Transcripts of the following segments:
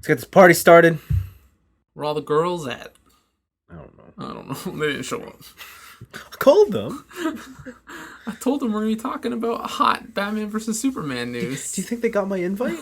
Let's get this party started. Where all the girls at? I don't know. I don't know. They didn't show up. I called them. I told them we're going to be talking about hot Batman vs. Superman news. Do you think they got my invite?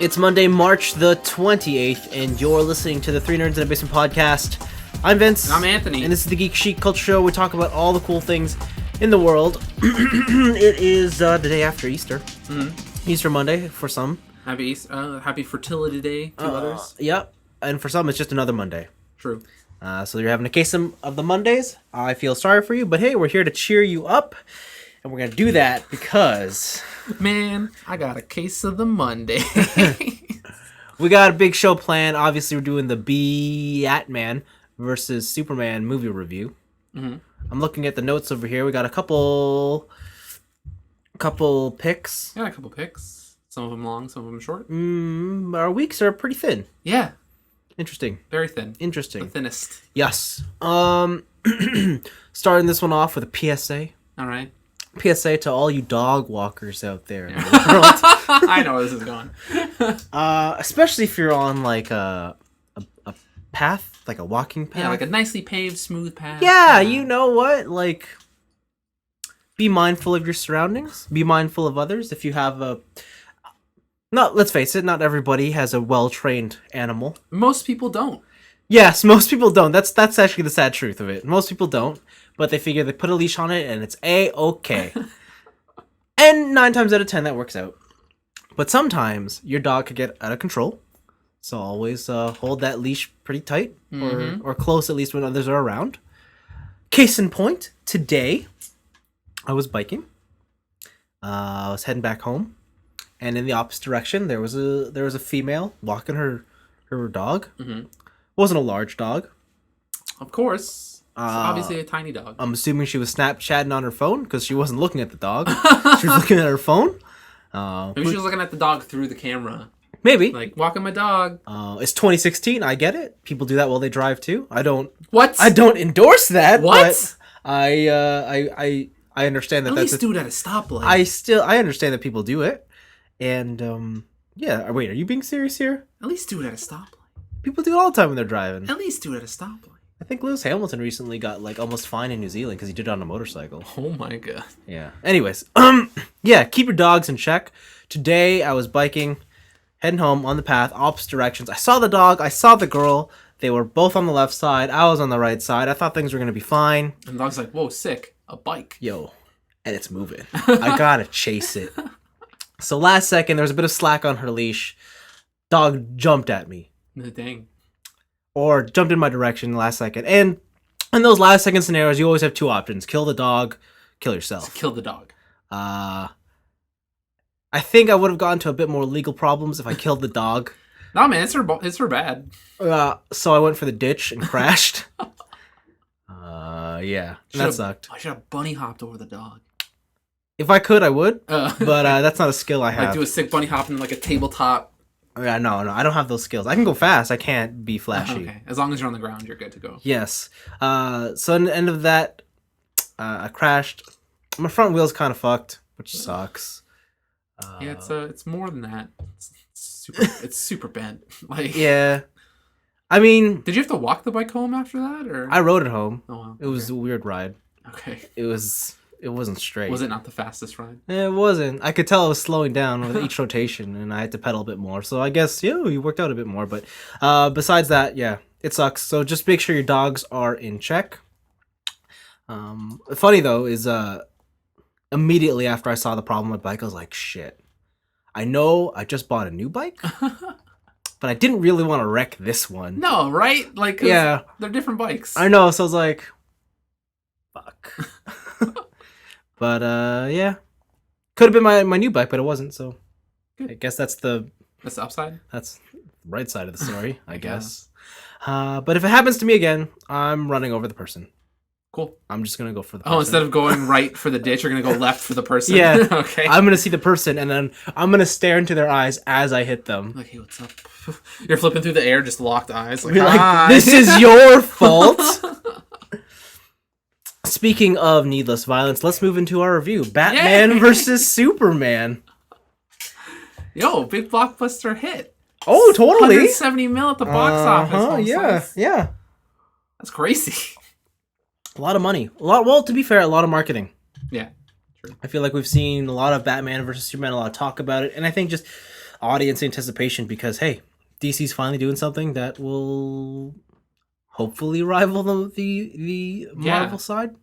It's Monday, March the 28th, and you're listening to the Three Nerds in a Basement Podcast. I'm Vince. And I'm Anthony. And this is the Geek Chic Culture Show. We talk about all the cool things in the world. It is the day after Easter. Mm-hmm. Easter Monday for some. Happy Easter, happy Fertility Day to others. Yep. And for some, it's just another Monday. True. So you're having a case of the Mondays. I feel sorry for you, but hey, we're here to cheer you up. And we're going to do that because... Man, I got a case of the Monday. We got a big show planned. Obviously, we're doing the Batman versus Superman movie review. Mm-hmm. I'm looking at the notes over here. We got a couple picks. Yeah, a couple picks. Some of them long, some of them short. Our weeks are pretty thin. Yeah. Interesting. Very thin. Interesting. The thinnest. Yes. Starting this one off with a PSA. All right. PSA to all you dog walkers out there in the world. I know where this is going. Especially if you're on like a path, like a walking path. Yeah, like a nicely paved, smooth path. Yeah, you know what? Like, be mindful of your surroundings. Be mindful of others. If you have let's face it, not everybody has a well-trained animal. Most people don't. Yes, most people don't. That's actually the sad truth of it. Most people don't. But they figure they put a leash on it and it's A-okay. And 9 times out of 10 that works out. But sometimes your dog could get out of control. So always hold that leash pretty tight or close, at least when others are around. Case in point, today I was biking. I was heading back home. And in the opposite direction there was a female walking her dog. Mm-hmm. Wasn't a large dog. Of course. It's obviously a tiny dog. I'm assuming she was Snapchatting on her phone because she wasn't looking at the dog. She was looking at her phone. Maybe she was looking at the dog through the camera. Maybe. Like, walking my dog. It's 2016. I get it. People do that while they drive too. I don't endorse that. What? But I understand that. At least do it at a stoplight. I understand that people do it. And yeah. Wait, are you being serious here? At least do it at a stoplight. People do it all the time when they're driving. At least do it at a stoplight. I think Lewis Hamilton recently got like almost fined in New Zealand because he did it on a motorcycle. Oh my god. Yeah. Anyways, yeah, keep your dogs in check. Today I was biking, heading home on the path, opposite directions. I saw the dog, I saw the girl. They were both on the left side. I was on the right side. I thought things were gonna be fine. And the dog's like, "Whoa, sick! A bike." Yo, and it's moving. I gotta chase it. So last second, there was a bit of slack on her leash. Dog jumped at me. Dang. Or jumped in my direction last second. And in those last second scenarios, you always have two options. Kill the dog, kill yourself. Just kill the dog. I think I would have gotten to a bit more legal problems if I killed the dog. No, man, it's her bad. So I went for the ditch and crashed. Yeah, that sucked. I should have bunny hopped over the dog. If I could, I would. But that's not a skill I have. Like do a sick bunny hop in like a tabletop. Yeah, no, I don't have those skills. I can go fast. I can't be flashy. Okay, as long as you're on the ground, you're good to go. Yes. So in the end of that, I crashed. My front wheel's kind of fucked, which sucks. Yeah, it's more than that. It's super bent. Like yeah. I mean, did you have to walk the bike home after that, or I rode it home. Oh, wow. It was a weird ride. Okay. It wasn't straight. Was it not the fastest ride? It wasn't. I could tell it was slowing down with each rotation, and I had to pedal a bit more. So I guess, you worked out a bit more. But besides that, yeah, it sucks. So just make sure your dogs are in check. Funny, though, is immediately after I saw the problem with my bike, I was like, shit. I know I just bought a new bike, but I didn't really want to wreck this one. No, right? Like, yeah, they're different bikes. I know. So I was like, fuck. But yeah, could have been my new bike, but it wasn't. So good. I guess that's the That's the upside? That's the right side of the story, I guess. But if it happens to me again, I'm running over the person. Cool. I'm just gonna go for the person. Oh, instead of going right for the ditch, you're gonna go left for the person? Yeah. Okay. I'm gonna see the person, and then I'm gonna stare into their eyes as I hit them. Like, hey, what's up? You're flipping through the air, just locked eyes. Like, Be like, hi. this is your fault. Speaking of needless violence, let's move into our review. Batman versus Superman. Yo, big blockbuster hit. Oh, totally. 170 mil at the box office. Yeah. That's crazy. A lot of money. Well, to be fair, a lot of marketing. Yeah, true. I feel like we've seen a lot of Batman versus Superman, a lot of talk about it, and I think just audience anticipation because, hey, DC's finally doing something that will hopefully rival the Marvel side.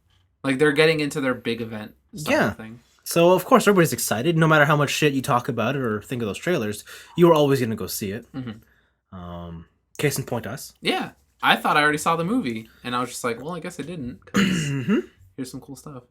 Like, they're getting into their big event thing. So, of course, everybody's excited. No matter how much shit you talk about it or think of those trailers, you are always going to go see it. Mm-hmm. Case in point, us. Yeah. I thought I already saw the movie, and I was just like, well, I guess I didn't, because here's some cool stuff.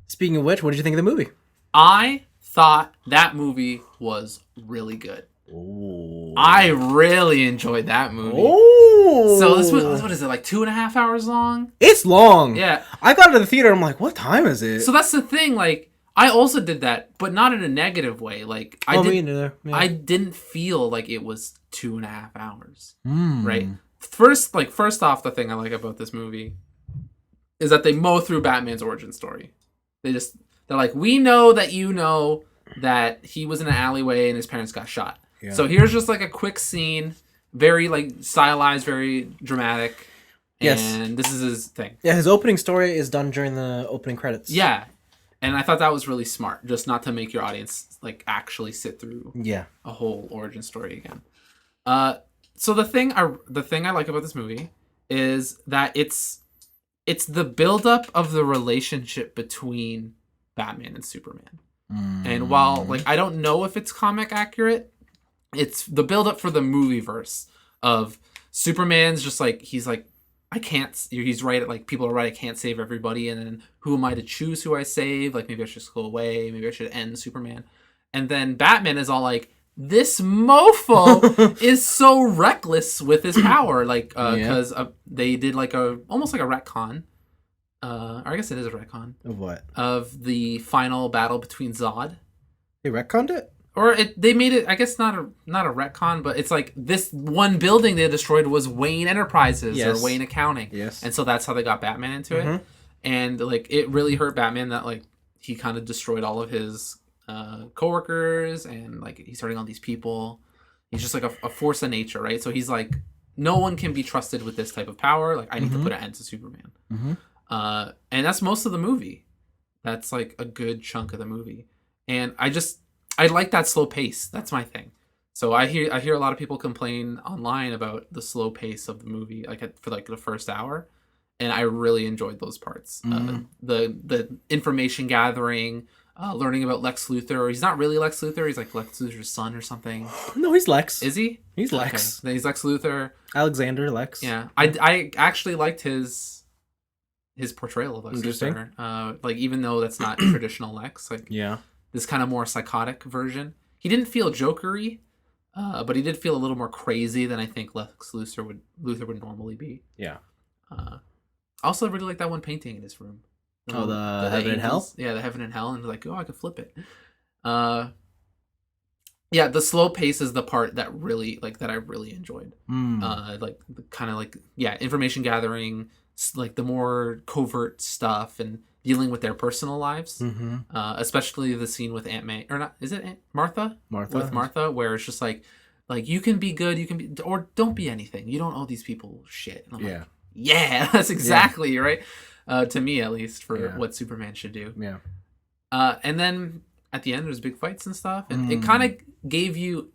Speaking of which, what did you think of the movie? I thought that movie was really good. Ooh. I really enjoyed that movie. Oh. So this was, what is it, like 2.5 hours long? It's long. Yeah. I got it in the theater, I'm like, what time is it? So that's the thing, like, I also did that, but not in a negative way. Like, I didn't feel like it was 2.5 hours. Right? First off, the thing I like about this movie is that they mow through Batman's origin story. They're like, we know that you know that he was in an alleyway and his parents got shot. Yeah. So here's just like a quick scene, very like stylized, very dramatic. Yes. And this is his thing. Yeah, his opening story is done during the opening credits. Yeah. And I thought that was really smart, just not to make your audience like actually sit through a whole origin story again. So the thing I like about this movie is that it's the buildup of the relationship between Batman and Superman. And while like I don't know if it's comic accurate, it's the buildup for the movie verse of Superman's just like he's right, like people are right, I can't save everybody, and then who am I to choose who I save? Like maybe I should just go away, maybe I should end Superman. And then Batman is all like, this mofo is so reckless with his power, like because they did like almost like a retcon, or I guess it is a retcon of what, of the final battle between Zod. They retconned it, or they made it. I guess not a retcon, but it's like this one building they destroyed was Wayne Enterprises or Wayne Accounting. Yes, and so that's how they got Batman into it, and like it really hurt Batman that like he kind of destroyed all of his coworkers, and like he's hurting all these people. He's just like a force of nature, right? So he's like, no one can be trusted with this type of power. Like I need to put an end to Superman. And that's most of the movie. That's like a good chunk of the movie. And I like that slow pace. That's my thing. So I hear a lot of people complain online about the slow pace of the movie, like for like the first hour, and I really enjoyed those parts. The information gathering. Learning about Lex Luthor. Or he's not really Lex Luthor. He's like Lex Luthor's son or something. No, he's Lex. Is he? He's Lex. Okay. He's Lex Luthor. Alexander Lex. Yeah. I actually liked his portrayal of Lex Luthor. Like even though that's not traditional Lex, like this kind of more psychotic version. He didn't feel Joker-y, but he did feel a little more crazy than I think Lex Luthor would normally be. Yeah. Also, I really like that one painting in his room. The Heaven and Hell? Yeah, the Heaven and Hell, and like, oh, I could flip it. Yeah, the slow pace is the part that I really enjoyed. Like kind of like information gathering, like the more covert stuff and dealing with their personal lives. Especially the scene with Aunt May, or not? Is it Martha? With Martha, where it's just like you can be good, you can be, or don't be anything. You don't owe these people shit. And I'm like, yeah, that's exactly right. To me, at least, for what Superman should do. Yeah. And then at the end, there's big fights and stuff, and it kind of gave you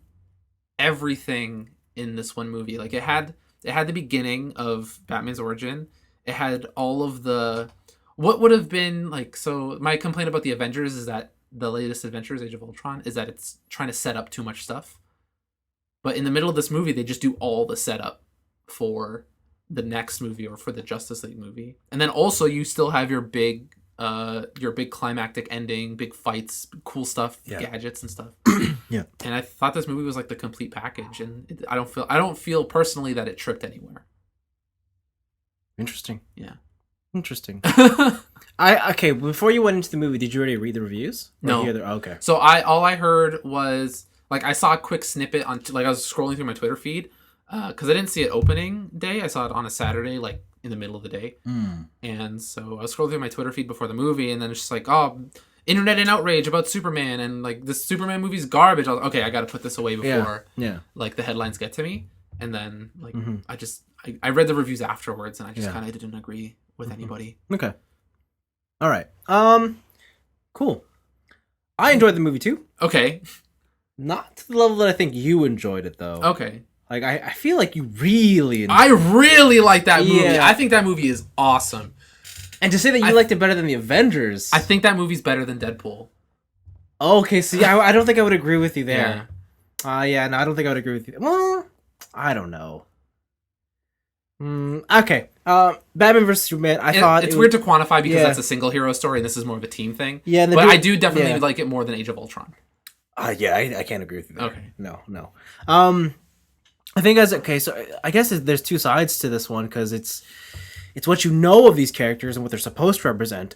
everything in this one movie. Like it had the beginning of Batman's origin. It had all of the what would have been like. So my complaint about the Avengers is that the latest Avengers, Age of Ultron, is that it's trying to set up too much stuff. But in the middle of this movie, they just do all the setup for the next movie or for the Justice League movie. And then also you still have your big your big climactic ending, big fights, cool stuff, gadgets and stuff. Yeah. And I thought this movie was like the complete package, and I don't feel personally that it tripped anywhere. Interesting. Yeah. Interesting. Okay, before you went into the movie, did you already read the reviews? No. Okay. So all I heard was like I saw a quick snippet on like I was scrolling through my Twitter feed because I didn't see it opening day. I saw it on a Saturday, like in the middle of the day. And so I was scrolling through my Twitter feed before the movie, and then it's just like, oh, internet in outrage about Superman, and like this Superman movie's garbage. I was like, okay, I got to put this away before like the headlines get to me. And then like I read the reviews afterwards, and I just kind of didn't agree with anybody. Okay. All right. Cool. I enjoyed the movie too. Okay. Not to the level that I think you enjoyed it though. Okay. Like I feel like you really enjoyed I really like that movie. Yeah. I think that movie is awesome. And to say that you liked it better than the Avengers. I think that movie's better than Deadpool. Okay, see, I don't think I would agree with you there. No, I don't think I would agree with you. Well, I don't know. Okay. Batman vs Superman. I thought it's weird to quantify because that's a single hero story and this is more of a team thing. Yeah, but I do definitely like it more than Age of Ultron. I can't agree with you there. Okay. No. I think so I guess there's two sides to this one because it's what you know of these characters and what they're supposed to represent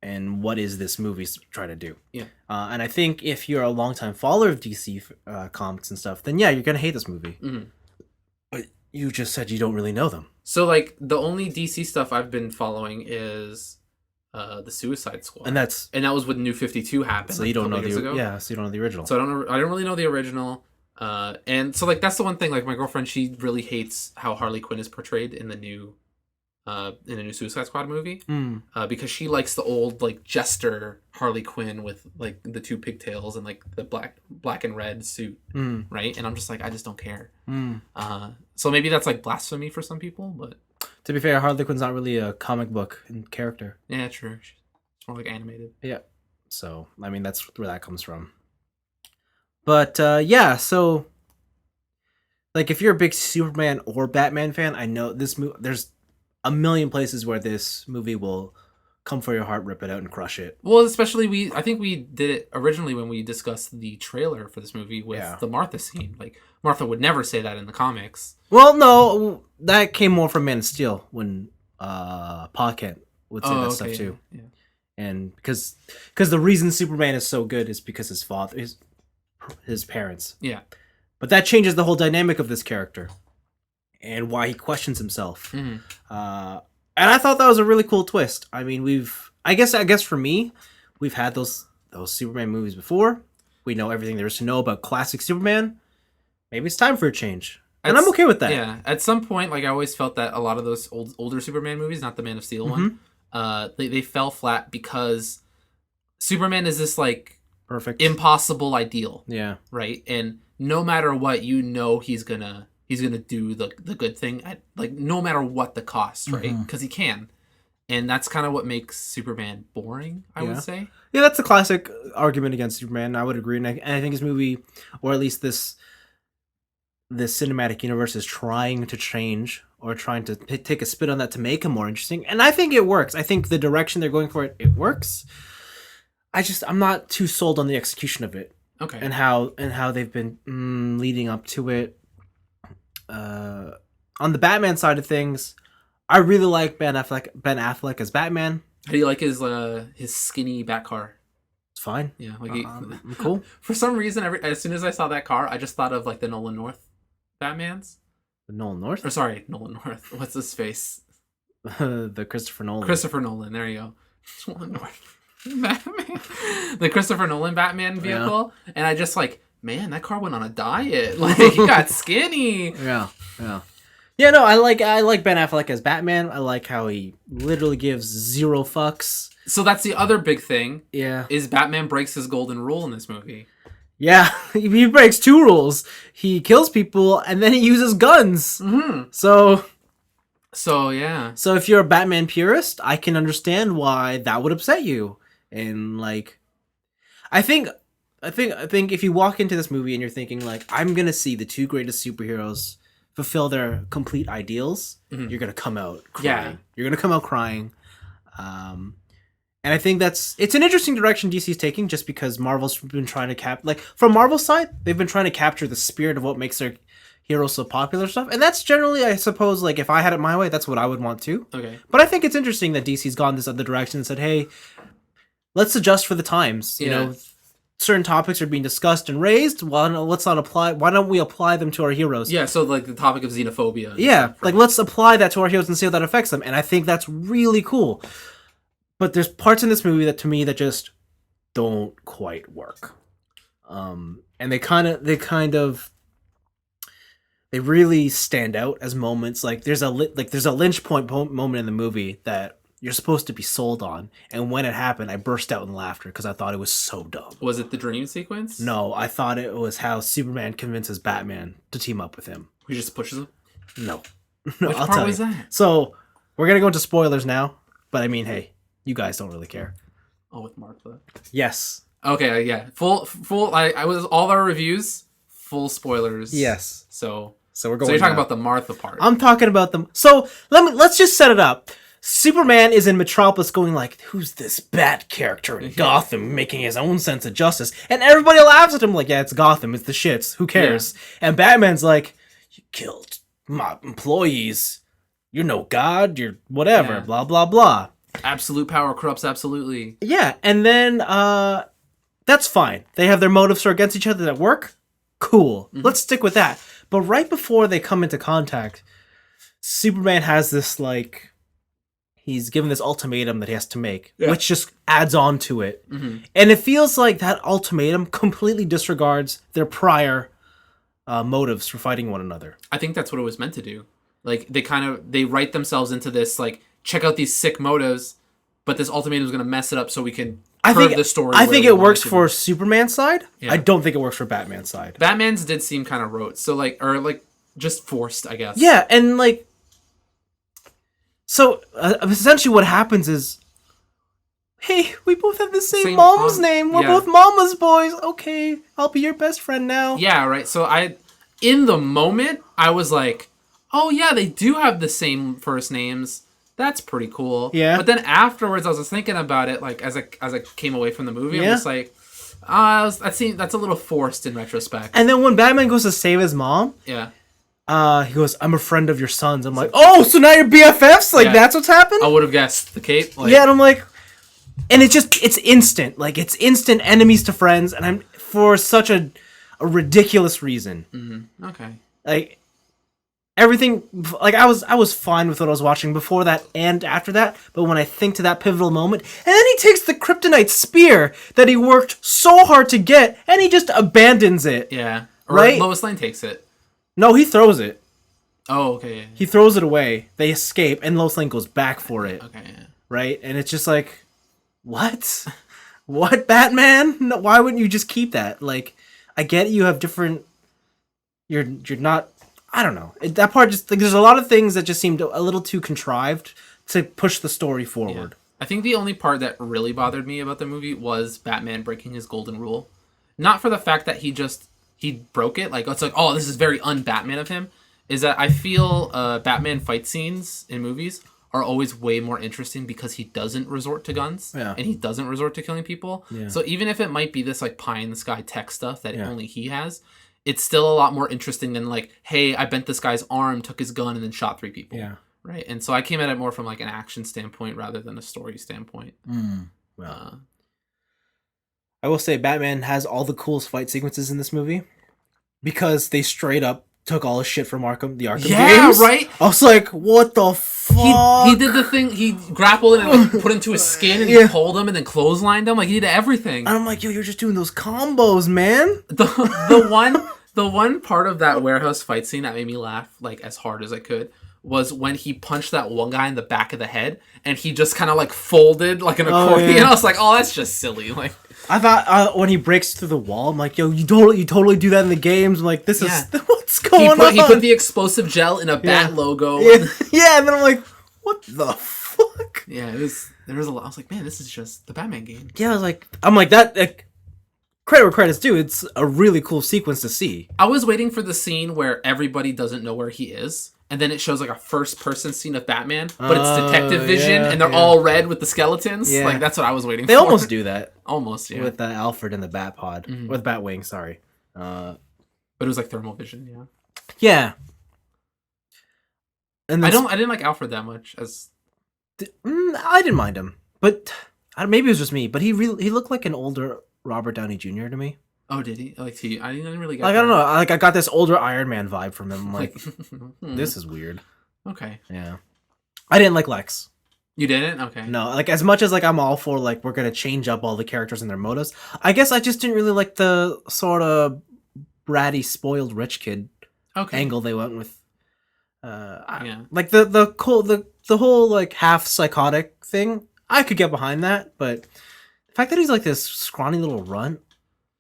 and what is this movie trying to do. Yeah. And I think if you're a longtime follower of DC comics and stuff, then you're gonna hate this movie. But you just said you don't really know them. So like the only DC stuff I've been following is the Suicide Squad, and that was when New 52 happened. So you don't know so you don't know the original. So I don't really know the original. And so like that's the one thing. Like my girlfriend, she really hates how Harley Quinn is portrayed in the new Suicide Squad movie, because she likes the old like jester Harley Quinn with like the two pigtails and like the black and red suit, right? And I'm just like, I just don't care. So maybe that's like blasphemy for some people, but to be fair, Harley Quinn's not really a comic book character. Yeah, true. It's more like animated. Yeah. So I mean, that's where that comes from. But so like if you're a big Superman or Batman fan, I know this movie. There's a million places where this movie will come for your heart, rip it out, and crush it. Well, especially I think we did it originally when we discussed the trailer for this movie with the Martha scene. Like Martha would never say that in the comics. Well, no, that came more from Man of Steel when Pa Kent would say that stuff too. Yeah. And because the reason Superman is so good is because his father, his parents. Yeah. But that changes the whole dynamic of this character and why he questions himself. And I thought that was a really cool twist. I mean, I guess for me, we've had those Superman movies before. We know everything there is to know about classic Superman. Maybe it's time for a change. And I'm okay with that. Yeah. At some point, like I always felt that a lot of those older Superman movies, not the Man of Steel one, they fell flat because Superman is this like perfect, impossible ideal. Yeah. Right. And no matter what, he's gonna do the good thing at, like no matter what the cost, right? Because he can. And that's kind of what makes Superman boring, I would say. Yeah, that's a classic argument against Superman. I would agree. And I think his movie, or at least this cinematic universe, is trying to change or trying to take a spin on that to make him more interesting. And I think it works. I think the direction they're going for it works. I'm not too sold on the execution of it. Okay. And how they've been leading up to it. On the Batman side of things, I really like Ben Affleck as Batman. How do you like his skinny bat car? It's fine. Yeah, like cool. For some reason, as soon as I saw that car, I just thought of like the Nolan North Batmans. Nolan North? Or sorry, Nolan North. What's his face? The Christopher Nolan. Christopher Nolan. There you go. Nolan North Batman. The Christopher Nolan Batman vehicle, and I just like, man, that car went on a diet. Like he got skinny. Yeah. No, I like Ben Affleck as Batman. I like how he literally gives zero fucks. So that's the other big thing. Yeah. Is Batman breaks his golden rule in this movie. Yeah, he breaks two rules. He kills people and then he uses guns. So yeah. So if you're a Batman purist, I can understand why that would upset you. And like, I think if you walk into this movie and you're thinking like, I'm gonna see the two greatest superheroes fulfill their complete ideals, you're gonna come out crying. Yeah. You're gonna come out crying. And I think it's an interesting direction DC's taking, just because Marvel's been trying to from Marvel's side, they've been trying to capture the spirit of what makes their heroes so popular stuff. And that's generally, I suppose, like, if I had it my way, that's what I would want too. Okay. But I think it's interesting that DC's gone this other direction and said, hey, let's adjust for the times. You know, certain topics are being discussed and raised. Why don't we apply them to our heroes? Yeah, so like the topic of xenophobia. Yeah, like let's apply that to our heroes and see how that affects them. And I think that's really cool. But there's parts in this movie that, to me, that just don't quite work. And they really stand out as moments. Like there's a lynch point moment in the movie that you're supposed to be sold on, and when it happened, I burst out in laughter because I thought it was so dumb. Was it the dream sequence? No, I thought it was how Superman convinces Batman to team up with him. He just pushes him? No. Which part was that? So, we're going to go into spoilers now, but I mean, hey, you guys don't really care. Oh, with Martha. Yes. Okay, yeah. Full I was all our reviews, full spoilers. Yes. So we're going. So you're talking about the Martha part. I'm talking about them. So, let's just set it up. Superman is in Metropolis going like, who's this Bat character in Gotham making his own sense of justice? And everybody laughs at him like, yeah, it's Gotham, it's the shits, who cares? Yeah. And Batman's like, you killed my employees, you're no god, you're whatever, blah, blah, blah. Absolute power corrupts absolutely. Yeah, and then, that's fine. They have their motives are against each other at work. Cool. Mm-hmm. Let's stick with that. But right before they come into contact, Superman has this, like... He's given this ultimatum that he has to make, which just adds on to it. Mm-hmm. And it feels like that ultimatum completely disregards their prior motives for fighting one another. I think that's what it was meant to do. Like, they write themselves into this, like, check out these sick motives, but this ultimatum is going to mess it up so we can curve the story. I think it works for Superman's side. Yeah. I don't think it works for Batman's side. Batman's did seem kind of rote. So, like, or, like, just forced, I guess. Yeah, and, like... So, essentially what happens is, hey, we both have the same mom's name. We're both mama's boys. Okay, I'll be your best friend now. Yeah, right. So, in the moment, I was like, oh, yeah, they do have the same first names. That's pretty cool. Yeah. But then afterwards, I was thinking about it, like, as I came away from the movie, I'm just like, that's a little forced in retrospect. And then when Batman goes to save his mom... Yeah. He goes, I'm a friend of your son's. I'm like, oh, so now you're BFFs? Like, that's what's happened? I would have guessed the cape. Like... Yeah, and I'm like, and it's instant. Like, it's instant enemies to friends, and I'm for such a ridiculous reason. Mm-hmm. Okay. Like, everything, like, I was fine with what I was watching before that and after that, but when I think to that pivotal moment, and then he takes the kryptonite spear that he worked so hard to get, and he just abandons it. Yeah. Or right? Lois Lane takes it. No, he throws it. Oh, okay. Yeah. He throws it away. They escape, and Lois Lane goes back for it. Okay, yeah. Right? And it's just like, what? What, Batman? No, why wouldn't you just keep that? Like, I get you have different... You're not... I don't know. That part just... Like, there's a lot of things that just seemed a little too contrived to push the story forward. Yeah. I think the only part that really bothered me about the movie was Batman breaking his golden rule. Not for the fact that he broke it. Like, it's like, oh, this is very un-Batman of him. Is that I feel Batman fight scenes in movies are always way more interesting because he doesn't resort to guns. Yeah. And he doesn't resort to killing people. Yeah. So even if it might be this, like, pie-in-the-sky tech stuff that only he has, it's still a lot more interesting than, like, hey, I bent this guy's arm, took his gun, and then shot 3 people. Yeah. Right? And so I came at it more from, like, an action standpoint rather than a story standpoint. Well. I will say Batman has all the coolest fight sequences in this movie because they straight up took all the shit from the Arkham games. Yeah, right? I was like, what the fuck? He did the thing, he grappled and like, put into his skin and he pulled him and then clotheslined him. Like, he did everything. And I'm like, yo, you're just doing those combos, man. The one part of that warehouse fight scene that made me laugh, like, as hard as I could, was when he punched that one guy in the back of the head and he just kind of, like, folded like an accordion. I was like, oh, that's just silly. Like, I thought when he breaks through the wall, I'm like, yo, you totally do that in the games. I'm like, this is what's going on. He put the explosive gel in a bat logo. Yeah, and then I'm like, what the fuck? Yeah, there was a lot. I was like, man, this is just the Batman game. Yeah, I'm like that. Like, credit where credit's due. It's a really cool sequence to see. I was waiting for the scene where everybody doesn't know where he is, and then it shows like a first person scene of Batman, but it's detective vision, and they're all red with the skeletons. Yeah. Like that's what I was waiting for. They almost do that. Almost, yeah. With Alfred and the Bat Pod. With Batwing, sorry. But it was like thermal vision, yeah. Yeah. And I didn't like Alfred that much as I didn't mind him. But maybe it was just me, but he looked like an older Robert Downey Jr. to me. Oh, did he? Like, I didn't really get like, that. I don't know. Like, I got this older Iron Man vibe from him. I'm like, this is weird. Okay. Yeah. I didn't like Lex. You didn't? Okay. No, like, as much as, like, I'm all for, like, we're going to change up all the characters and their motives, I guess I just didn't really like the sort of bratty, spoiled rich kid angle they went with. Like, the whole, like, half psychotic thing, I could get behind that, but the fact that he's, like, this scrawny little runt,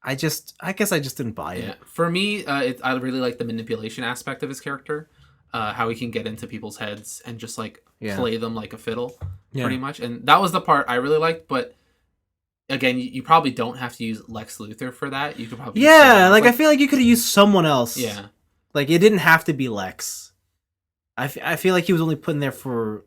I guess I just didn't buy it. For me, I really like the manipulation aspect of his character, how he can get into people's heads and just like play them like a fiddle, pretty much. And that was the part I really liked. But again, you probably don't have to use Lex Luthor for that. You could probably like I feel like you could have used someone else. Yeah, like it didn't have to be Lex. I feel like he was only put in there for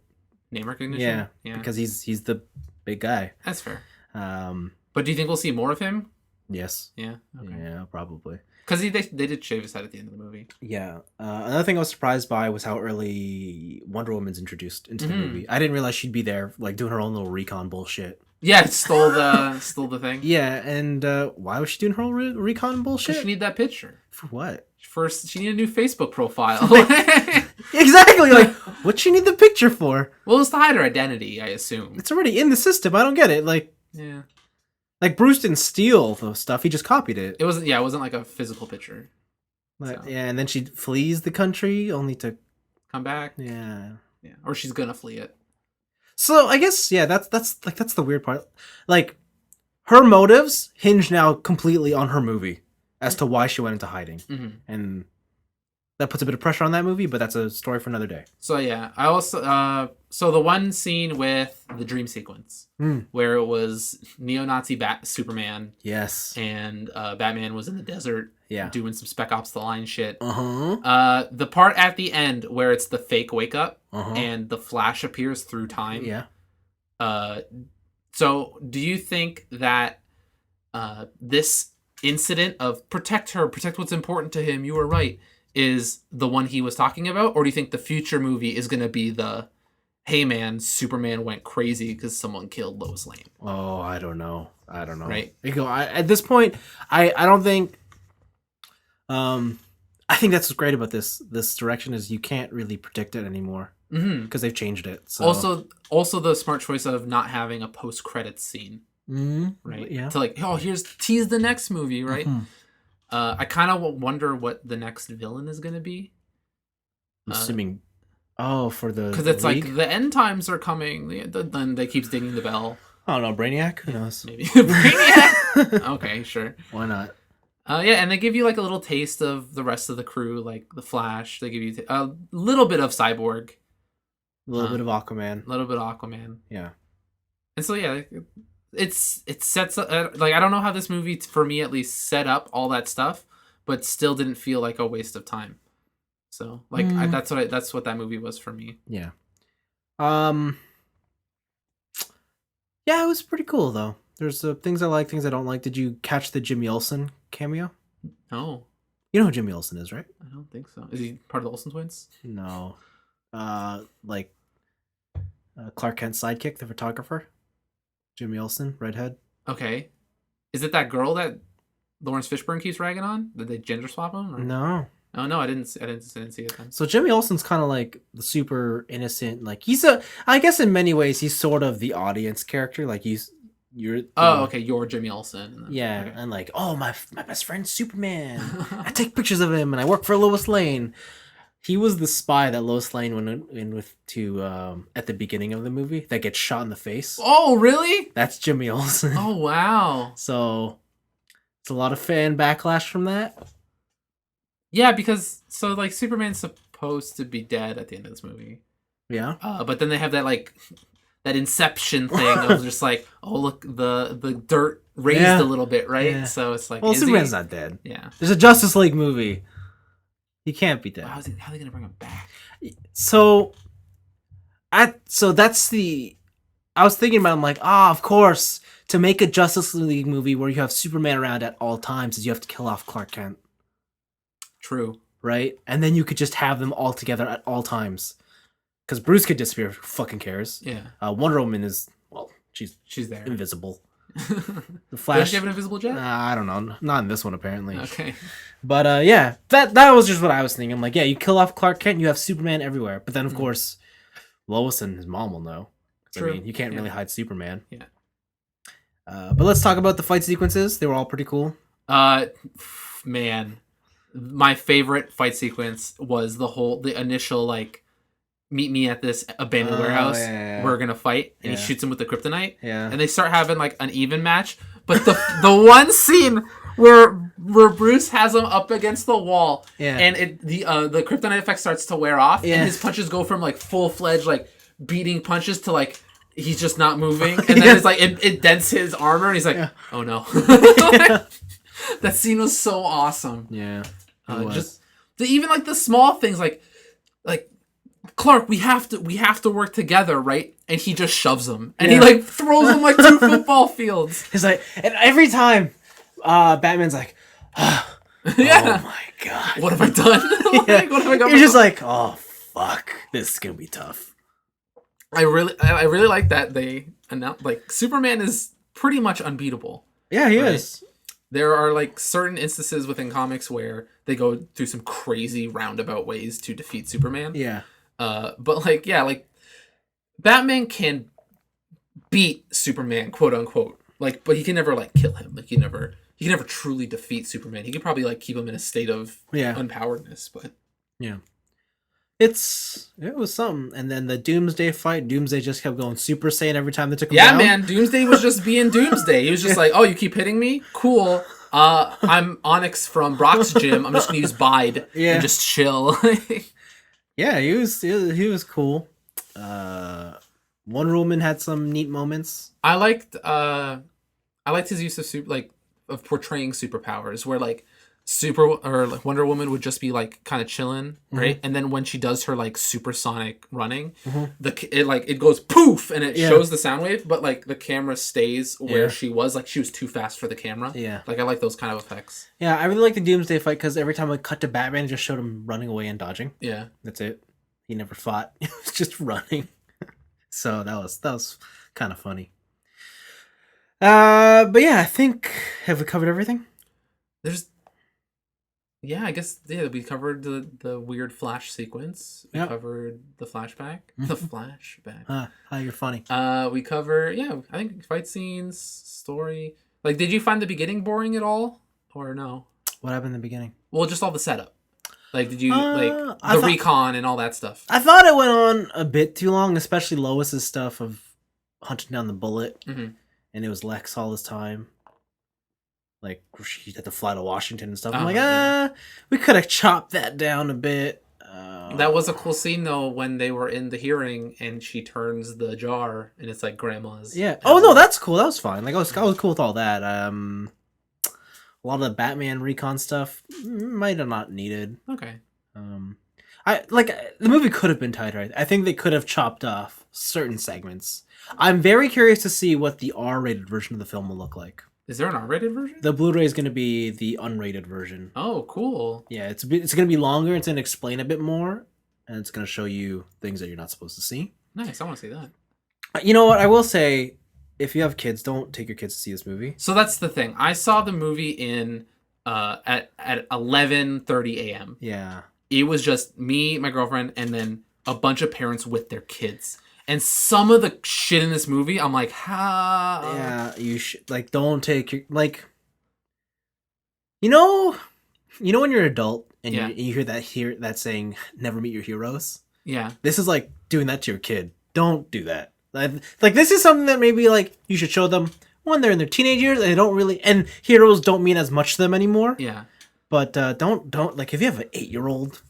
name recognition. Yeah, because he's the big guy. That's fair. But do you think we'll see more of him? Yes. Yeah. Okay. Yeah, probably. Because they did shave his head at the end of the movie. Yeah. Another thing I was surprised by was how early Wonder Woman's introduced into the movie. I didn't realize she'd be there, like doing her own little recon bullshit. Yeah, it stole the thing. Yeah, and why was she doing her own recon bullshit? She need that picture. For what? First, she need a new Facebook profile. Exactly. Like, what'd she need the picture for? Well, it's to hide her identity, I assume. It's already in the system. I don't get it. Like, yeah. Like, Bruce didn't steal the stuff. He just copied it. It wasn't like a physical picture. But, so. Yeah, and then she flees the country only to come back. Yeah. Yeah. Or she's gonna flee it. So I guess that's the weird part. Like, her motives hinge now completely on her movie as to why she went into hiding. And that puts a bit of pressure on that movie, but that's a story for another day. So yeah, I also so the one scene with the dream sequence where it was neo-Nazi Superman, yes, and Batman was in the desert, doing some Spec Ops: The Line shit. The part at the end where it's the fake wake up and the Flash appears through time. Yeah. So do you think that this incident of protect what's important to him, you were right, is the one he was talking about, or do you think the future movie is going to be the, hey man, Superman went crazy because someone killed Lois Lane? Oh, I don't know. Right? At this point, I don't think. I think that's what's great about this direction is you can't really predict it anymore because they've changed it. So. Also the smart choice of not having a post-credits scene, right? Yeah. To like, tease the next movie, right? I kind of wonder what the next villain is going to be. I'm assuming, for the because it's like the end times are coming. Then they keep dinging the bell. I don't know, Brainiac. Who knows? Maybe Brainiac. Okay, sure. Why not? And they give you like a little taste of the rest of the crew, like the Flash. They give you a little bit of Cyborg, a little bit of Aquaman. Yeah. And so it sets up, like, I don't know how this movie, for me at least, set up all that stuff, but still didn't feel like a waste of time. So, like, that's what that movie was for me. Yeah. Yeah, it was pretty cool though. There's things I like, things I don't like. Did you catch the Jimmy Olsen cameo? No. You know who Jimmy Olsen is, right? I don't think so. Is he part of the Olsen twins? No. Clark Kent's sidekick, the photographer. Jimmy Olsen, redhead. Okay. Is it that girl that Lawrence Fishburne keeps ragging on? Did they gender swap him? Or? No. Oh no, I didn't see it then. So Jimmy Olsen's kind of like the super innocent, like I guess in many ways he's sort of the audience character, like you're Jimmy Olsen. Okay. And like, oh, my best friend's Superman. I take pictures of him and I work for Lois Lane. He was the spy that Lois Lane went in with to at the beginning of the movie that gets shot in the face. Oh, really? That's Jimmy Olsen. Oh, wow. So it's a lot of fan backlash from that. Yeah, because like Superman's supposed to be dead at the end of this movie. Yeah. But then they have that like that Inception thing of just like, oh look, the dirt raised a little bit, right? Yeah. So it's like, well, Superman's not dead. Yeah. There's a Justice League movie. He can't be dead. How are they gonna bring him back? So that's the. I was thinking about. I'm like, of course, to make a Justice League movie where you have Superman around at all times, is you have to kill off Clark Kent. True. Right, and then you could just have them all together at all times, because Bruce could disappear. Who fucking cares? Yeah. Wonder Woman is she's there. Invisible. The Flash. Does Flash. she have an invisible jet? I don't know. Not in this one apparently. Okay. But yeah, that was just what I was thinking. I'm like, yeah, you kill off Clark Kent, you have Superman everywhere. But then of course, Lois and his mom will know. True. I mean, you can't really hide Superman. Yeah. But let's talk about the fight sequences. They were all pretty cool. Man, my favorite fight sequence was the initial like, meet me at this abandoned warehouse. Yeah. We're gonna fight, and he shoots him with the kryptonite. Yeah. And they start having like an even match. But the one scene where Bruce has him up against the wall, and the kryptonite effect starts to wear off, and his punches go from like full-fledged like beating punches to like he's just not moving, and then it's like it dents his armor, and he's like, oh no. That scene was so awesome. Yeah. Just even like the small things like Clark, we have to work together, right? And he just shoves him, and he like throws him like 2 football fields. He's like, and every time, Batman's like, oh my god, what have I done? What have I got? You're just like, oh fuck, this is gonna be tough. I really like that they announced like Superman is pretty much unbeatable. Yeah, he is. There are like certain instances within comics where they go through some crazy roundabout ways to defeat Superman. Yeah. But like Batman can beat Superman, quote unquote. Like, but he can never like kill him. Like he can never truly defeat Superman. He could probably like keep him in a state of unpoweredness, but it was something. And then the Doomsday fight, Doomsday just kept going Super Saiyan every time they took him down. down. Yeah, man, Doomsday was just being Doomsday. He was just like, oh, you keep hitting me? Cool. I'm Onyx from Brock's gym. I'm just gonna use Bide and just chill. Yeah, he was cool. Wonder Woman had some neat moments. I liked his use of portraying superpowers, where like Wonder Woman would just be like kind of chilling, right? And then when she does her like supersonic running, it goes poof and it shows the sound wave, but like the camera stays where she was. Like she was too fast for the camera. Yeah, like I like those kind of effects. Yeah, I really like the Doomsday fight because every time I cut to Batman, it just showed him running away and dodging. Yeah, that's it. He never fought. It was just running. So that was kind of funny. But yeah, I think have we covered everything? I guess we covered the weird Flash sequence. We covered the flashback. The flashback. You're funny. We cover I think fight scenes, story. Like, did you find the beginning boring at all, or no? What happened in the beginning? Well, just all the setup. Like, did you recon and all that stuff? I thought it went on a bit too long, especially Lois's stuff of hunting down the Bullet, and it was Lex all this time. Like, she had to fly to Washington and stuff. I'm like, we could have chopped that down a bit. That was a cool scene, though, when they were in the hearing and she turns the jar and it's like grandma's. Yeah. Oh, no, that's cool. That was fine. Like, I was cool with all that. A lot of the Batman recon stuff might have not needed. Okay. The movie could have been tighter. I think they could have chopped off certain segments. I'm very curious to see what the R-rated version of the film will look like. Is there an R-rated version? The Blu-ray is going to be the unrated version. Oh, cool. Yeah, it's going to be longer. It's going to explain a bit more, and it's going to show you things that you're not supposed to see. Nice. I want to see that. You know what? I will say, if you have kids, don't take your kids to see this movie. So that's the thing. I saw the movie at 11:30 a.m. Yeah. It was just me, my girlfriend, and then a bunch of parents with their kids. And some of the shit in this movie, I'm like, how? Yeah, you should, like, don't take your, like, you know when you're an adult and you hear that saying, never meet your heroes? Yeah. This is like doing that to your kid. Don't do that. Like, this is something that maybe, like, you should show them when they're in their teenage years and they don't really, and heroes don't mean as much to them anymore. Yeah. But don't, like, if you have an 8-year-old,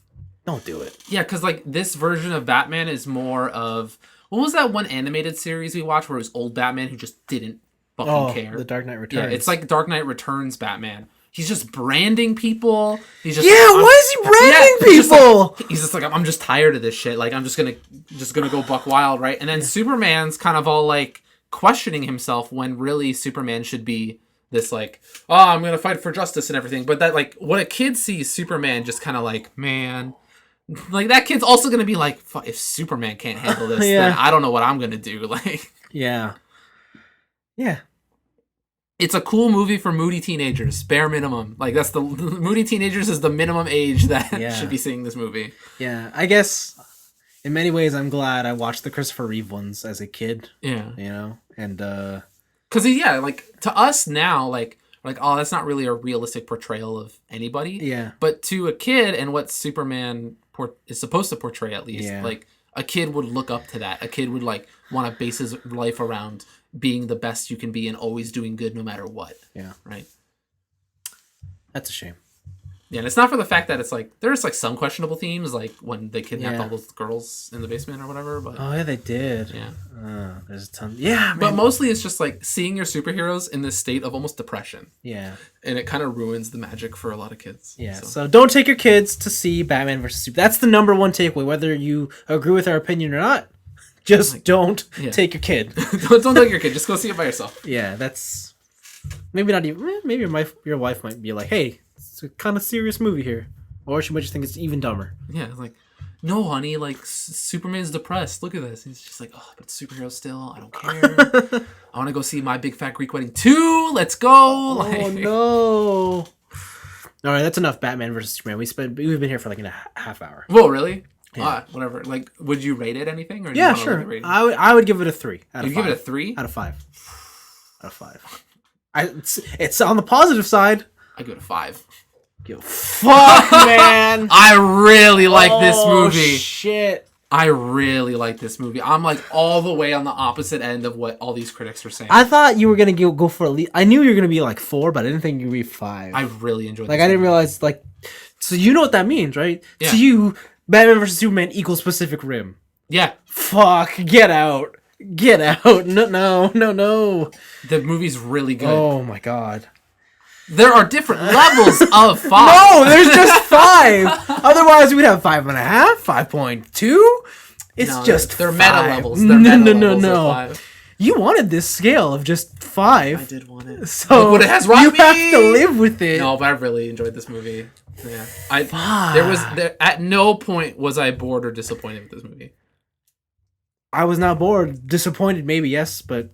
don't do it. Yeah, because, like, this version of Batman is more of, what was that one animated series we watched where it was old Batman who just didn't fucking care? The Dark Knight Returns. Yeah, it's like Dark Knight Returns Batman, he's just branding people. He's just why is he branding people? He's just like, I'm just tired of this shit. Like, I'm just gonna go buck wild, right? And then Superman's kind of all like questioning himself when really Superman should be this like, oh, I'm gonna fight for justice and everything. But that like when a kid sees Superman just kind of like, man, like that kid's also gonna be like, if Superman can't handle this, then I don't know what I'm gonna do. Like, yeah. It's a cool movie for moody teenagers, bare minimum. Like, that's the moody teenagers is the minimum age that should be seeing this movie. Yeah, I guess in many ways I'm glad I watched the Christopher Reeve ones as a kid. Yeah. You know? And cuz like to us now like oh, that's not really a realistic portrayal of anybody. Yeah. But to a kid and what Superman is supposed to portray at least, like a kid would look up to that. A kid would like want to base his life around being the best you can be and always doing good no matter what. Yeah. Right? That's a shame. Yeah, and it's not for the fact that it's like, there's like some questionable themes, like when they kidnapped all those girls in the basement or whatever. But oh, yeah, they did. Yeah. There's a ton. Yeah, man. But mostly it's just like seeing your superheroes in this state of almost depression. Yeah. And it kind of ruins the magic for a lot of kids. Yeah, so don't take your kids to see Batman vs. Superman. That's the number one takeaway, whether you agree with our opinion or not. Just don't take your kid. don't take your kid. Just go see it by yourself. Yeah, that's maybe not even. Maybe your wife might be like, "Hey, it's a kind of serious movie here," or she might just think it's even dumber. Yeah, it's like, no, honey, like Superman's depressed. Look at this. And she's like, oh, but it's superhero still. I don't care. I want to go see My Big Fat Greek Wedding 2. Let's go. Oh no! All right, that's enough. Batman vs. Superman. We've been here for like a half hour. Whoa, really? Yeah. Whatever. Like, would you rate it anything? Or yeah, sure. I would give it a 3 out of 5. You'd give it a 3 out of 5. Out of 5. It's on the positive side. I give it a 5. Fuck, man! I really like this movie. Shit. I really like this movie. I'm like all the way on the opposite end of what all these critics are saying. I thought you were gonna go for at least. I knew you were gonna be like 4, but I didn't think you'd be 5. I really enjoyed. Like, I didn't realize, like, so you know what that means, right? Yeah. To you, Batman vs. Superman equals Pacific Rim. Yeah. Fuck. Get out. Get out. No. The movie's really good. Oh my god. There are different levels of 5. No, there's just 5. Otherwise, we'd have 5.5, 5.2. It's just they're 5. meta levels. They're meta levels of 5. You wanted this scale of just 5. I did want it. So look what it has you have to live with it. No, but I really enjoyed this movie. Yeah, there at no point was I bored or disappointed with this movie. I was not bored. Disappointed, maybe, yes, but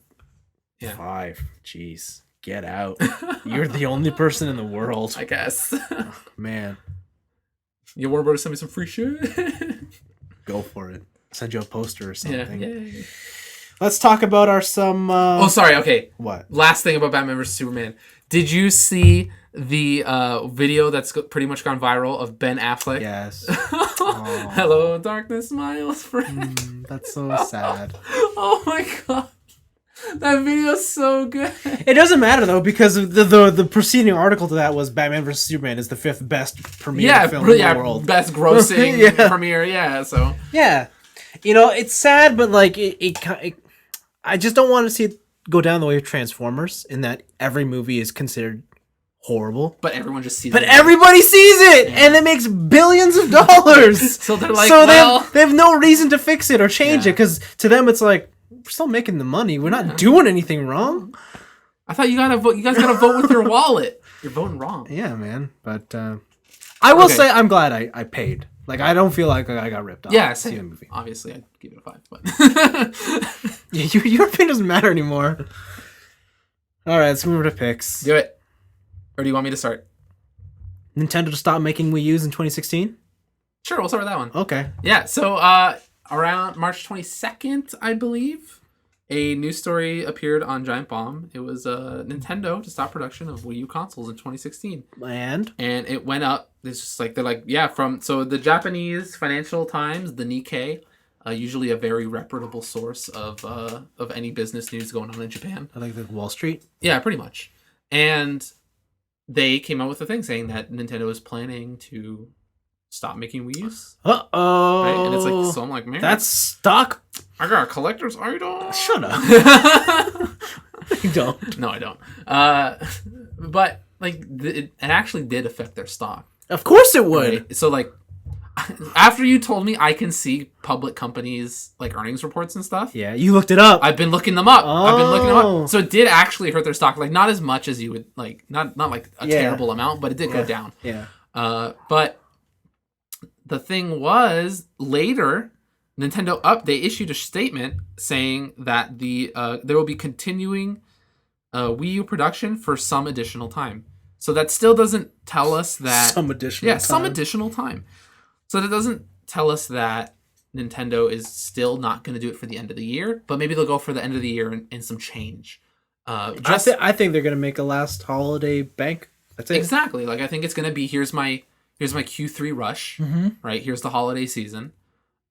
5. Jeez, get out. You're the only person in the world. I guess. Oh, man. You want to send me some free shit? Go for it. Send you a poster or something. Yeah. Let's talk about our Oh, sorry. Okay. What? Last thing about Batman vs. Superman. Did you see the video that's pretty much gone viral of Ben Affleck? Yes. Hello, darkness, my old friend. That's so sad. Oh my god. That video's so good. It doesn't matter though, because the preceding article to that was Batman vs. Superman is the 5th best premiere film in the world. Best grossing premiere. Yeah, so yeah, it's sad, but like I just don't want to see it go down the way of Transformers, in that every movie is considered horrible, but everyone just sees it. But it. Everybody sees it, and it makes billions of dollars. So they're like, they have no reason to fix it or change it, because to them it's like, we're still making the money. We're not doing anything wrong. I thought you gotta vote. You guys gotta vote with your wallet. You're voting wrong. Yeah, man. But I will say I'm glad I paid. Like, I don't feel like I got ripped off. Yeah, see the movie. Obviously, I'd give it a 5. But your opinion doesn't matter anymore. All right, let's move over to picks. Do it. Or do you want me to start? Nintendo to stop making Wii U's in 2016? Sure, we'll start with that one. Okay. Yeah, so around March 22nd, I believe, a news story appeared on Giant Bomb. It was Nintendo to stop production of Wii U consoles in 2016. And it went up. It's just like, they're like, so the Japanese Financial Times, the Nikkei, usually a very reputable source of any business news going on in Japan. I like the Wall Street? Yeah, pretty much. And they came out with a thing saying that Nintendo is planning to stop making Wii U's. Uh-oh. Right? And it's like, so I'm like, man, that's stock. I got a collector's item. Shut up. You don't. No, I don't. But it actually did affect their stock. Of course it would. Right? So like, after you told me I can see public companies like earnings reports and stuff. Yeah, you looked it up. I've been looking them up. Oh. So it did actually hurt their stock. Like not as much as you would like, not like a terrible amount, but it did go down. Yeah. But the thing was later, they issued a statement saying that there will be continuing Wii U production for some additional time. So that still doesn't tell us that some additional time. So that doesn't tell us that Nintendo is still not going to do it for the end of the year, but maybe they'll go for the end of the year and some change. I think they're going to make a last holiday bank. That's it. Exactly. Like I think it's going to be here's my Q3 rush, right? Here's the holiday season,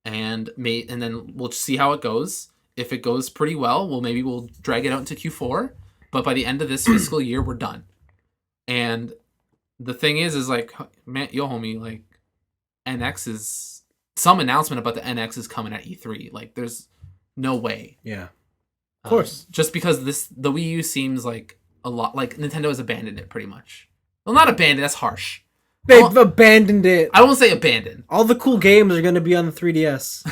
and then we'll see how it goes. If it goes pretty well, maybe we'll drag it out into Q4. But by the end of this fiscal year, we're done. And the thing is like, man, homie, like NX is some announcement about the NX is coming at E3. Like, there's no way. Yeah, of course. Just because the Wii U seems like a lot like Nintendo has abandoned it pretty much. Well, not abandoned. That's harsh. They've abandoned it. I won't say abandoned. All the cool games are going to be on the 3DS.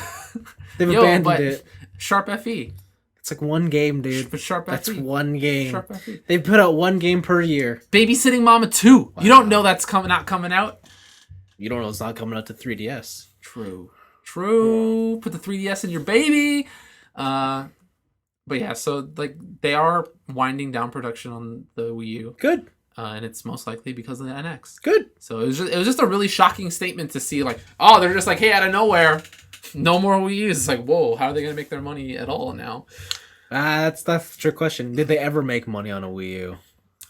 They've abandoned it. Sharp FE. It's like one game, dude. But Sharp That's FE. one game. Sharp FE. They put out one game per year. Babysitting Mama 2. Wow. You don't know that's not coming out? You don't know it's not coming out to 3DS. True. Put the 3DS in your baby. But yeah, so like they are winding down production on the Wii U. Good. And it's most likely because of the NX. Good. So it was just a really shocking statement to see like, oh, they're just like, hey, out of nowhere, no more Wii U's. It's like, whoa, how are they going to make their money at all now? That's a trick question. Did they ever make money on a Wii U?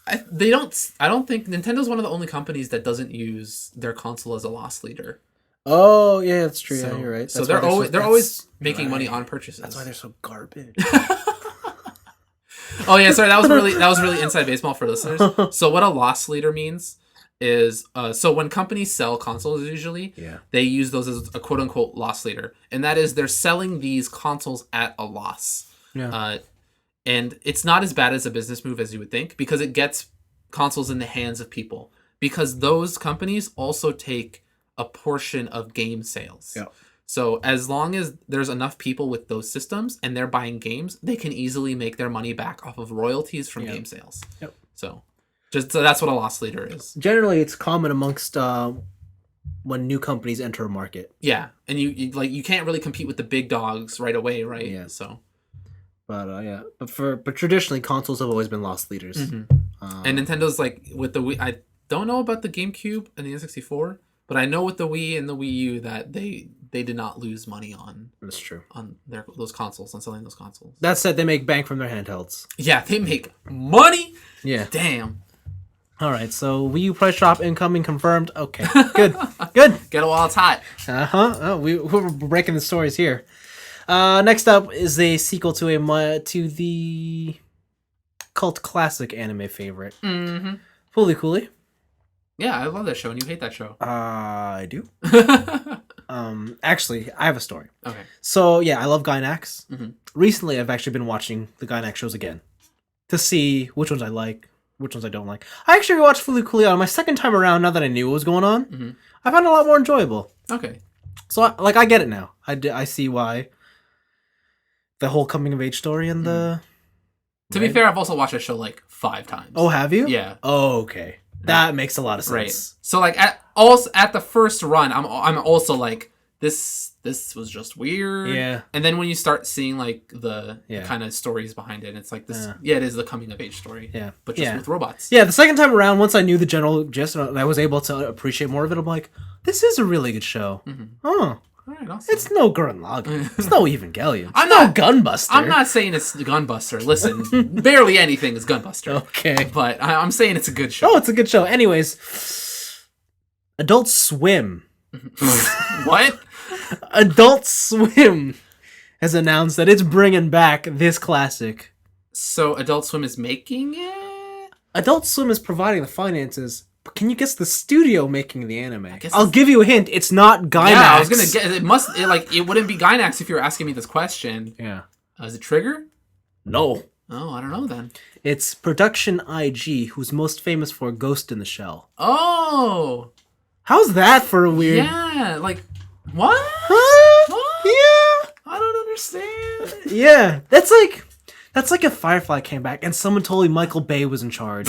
I don't think Nintendo's one of the only companies that doesn't use their console as a loss leader. Oh yeah, that's true. So, yeah, you're right. So they're always making money on purchases. That's why they're so garbage. Oh yeah, sorry. That was really inside baseball for listeners. So what a loss leader means is so when companies sell consoles, usually they use those as a quote unquote loss leader, and that is they're selling these consoles at a loss. Yeah. And it's not as bad as a business move as you would think because it gets consoles in the hands of people because those companies also take a portion of game sales. Yeah. So as long as there's enough people with those systems and they're buying games, they can easily make their money back off of royalties from game sales. Yep. So that's what a loss leader is. Generally, it's common amongst when new companies enter a market. Yeah, and you can't really compete with the big dogs right away, right? Yeah. So. But traditionally consoles have always been loss leaders. Mm-hmm. And Nintendo's like with the Wii. I don't know about the GameCube and the N64, but I know with the Wii and the Wii U that they did not lose money on. That's true. On those consoles, on selling those consoles. That said, they make bank from their handhelds. Yeah, they make money. Yeah. Damn. All right, so Wii U price drop incoming confirmed. Okay, good. Get it while it's hot. Oh, we're breaking the stories here. Next up is a sequel to the cult classic anime favorite. Mm-hmm. Fallucco. Yeah, I love that show, and you hate that show. I do. Actually, I have a story. Okay. So yeah, I love Gainax. Mm-hmm. Recently, I've actually been watching the Gainax shows again to see which ones I like, which ones I don't like. I actually rewatched Fallucco on my second time around. Now that I knew what was going on, mm-hmm. I found it a lot more enjoyable. Okay. So I get it now. I see why. The whole coming of age story and the. To be fair, I've also watched that show like 5 times. Oh, have you? Yeah. Oh, okay. That makes a lot of sense. Right. So like at the first run, I'm also like this was just weird. Yeah. And then when you start seeing like the kind of stories behind it, it's like this. Yeah, it is the coming of age story. Yeah. But just with robots. Yeah. The second time around, once I knew the general gist and I was able to appreciate more of it, I'm like, this is a really good show. Mm-hmm. Oh. All right, awesome. It's no Gurren Lagann. It's no Evangelion. It's no Gunbuster. I'm not saying it's Gunbuster. Listen, barely anything is Gunbuster. Okay. But I'm saying it's a good show. Oh, it's a good show. Anyways, Adult Swim. What? Adult Swim has announced that it's bringing back this classic. So Adult Swim is making it? Adult Swim is providing the finances. But can you guess the studio making the anime? I'll give you a hint. It's not Gainax. Yeah, I was gonna get it. It wouldn't be Gainax if you were asking me this question. Yeah. Is it Trigger? No. Oh, I don't know then. It's Production IG, who's most famous for Ghost in the Shell. Oh! How's that for a weird... Yeah, like, what? Huh? What? Yeah. I don't understand. Yeah. That's like if Firefly came back and someone told me Michael Bay was in charge.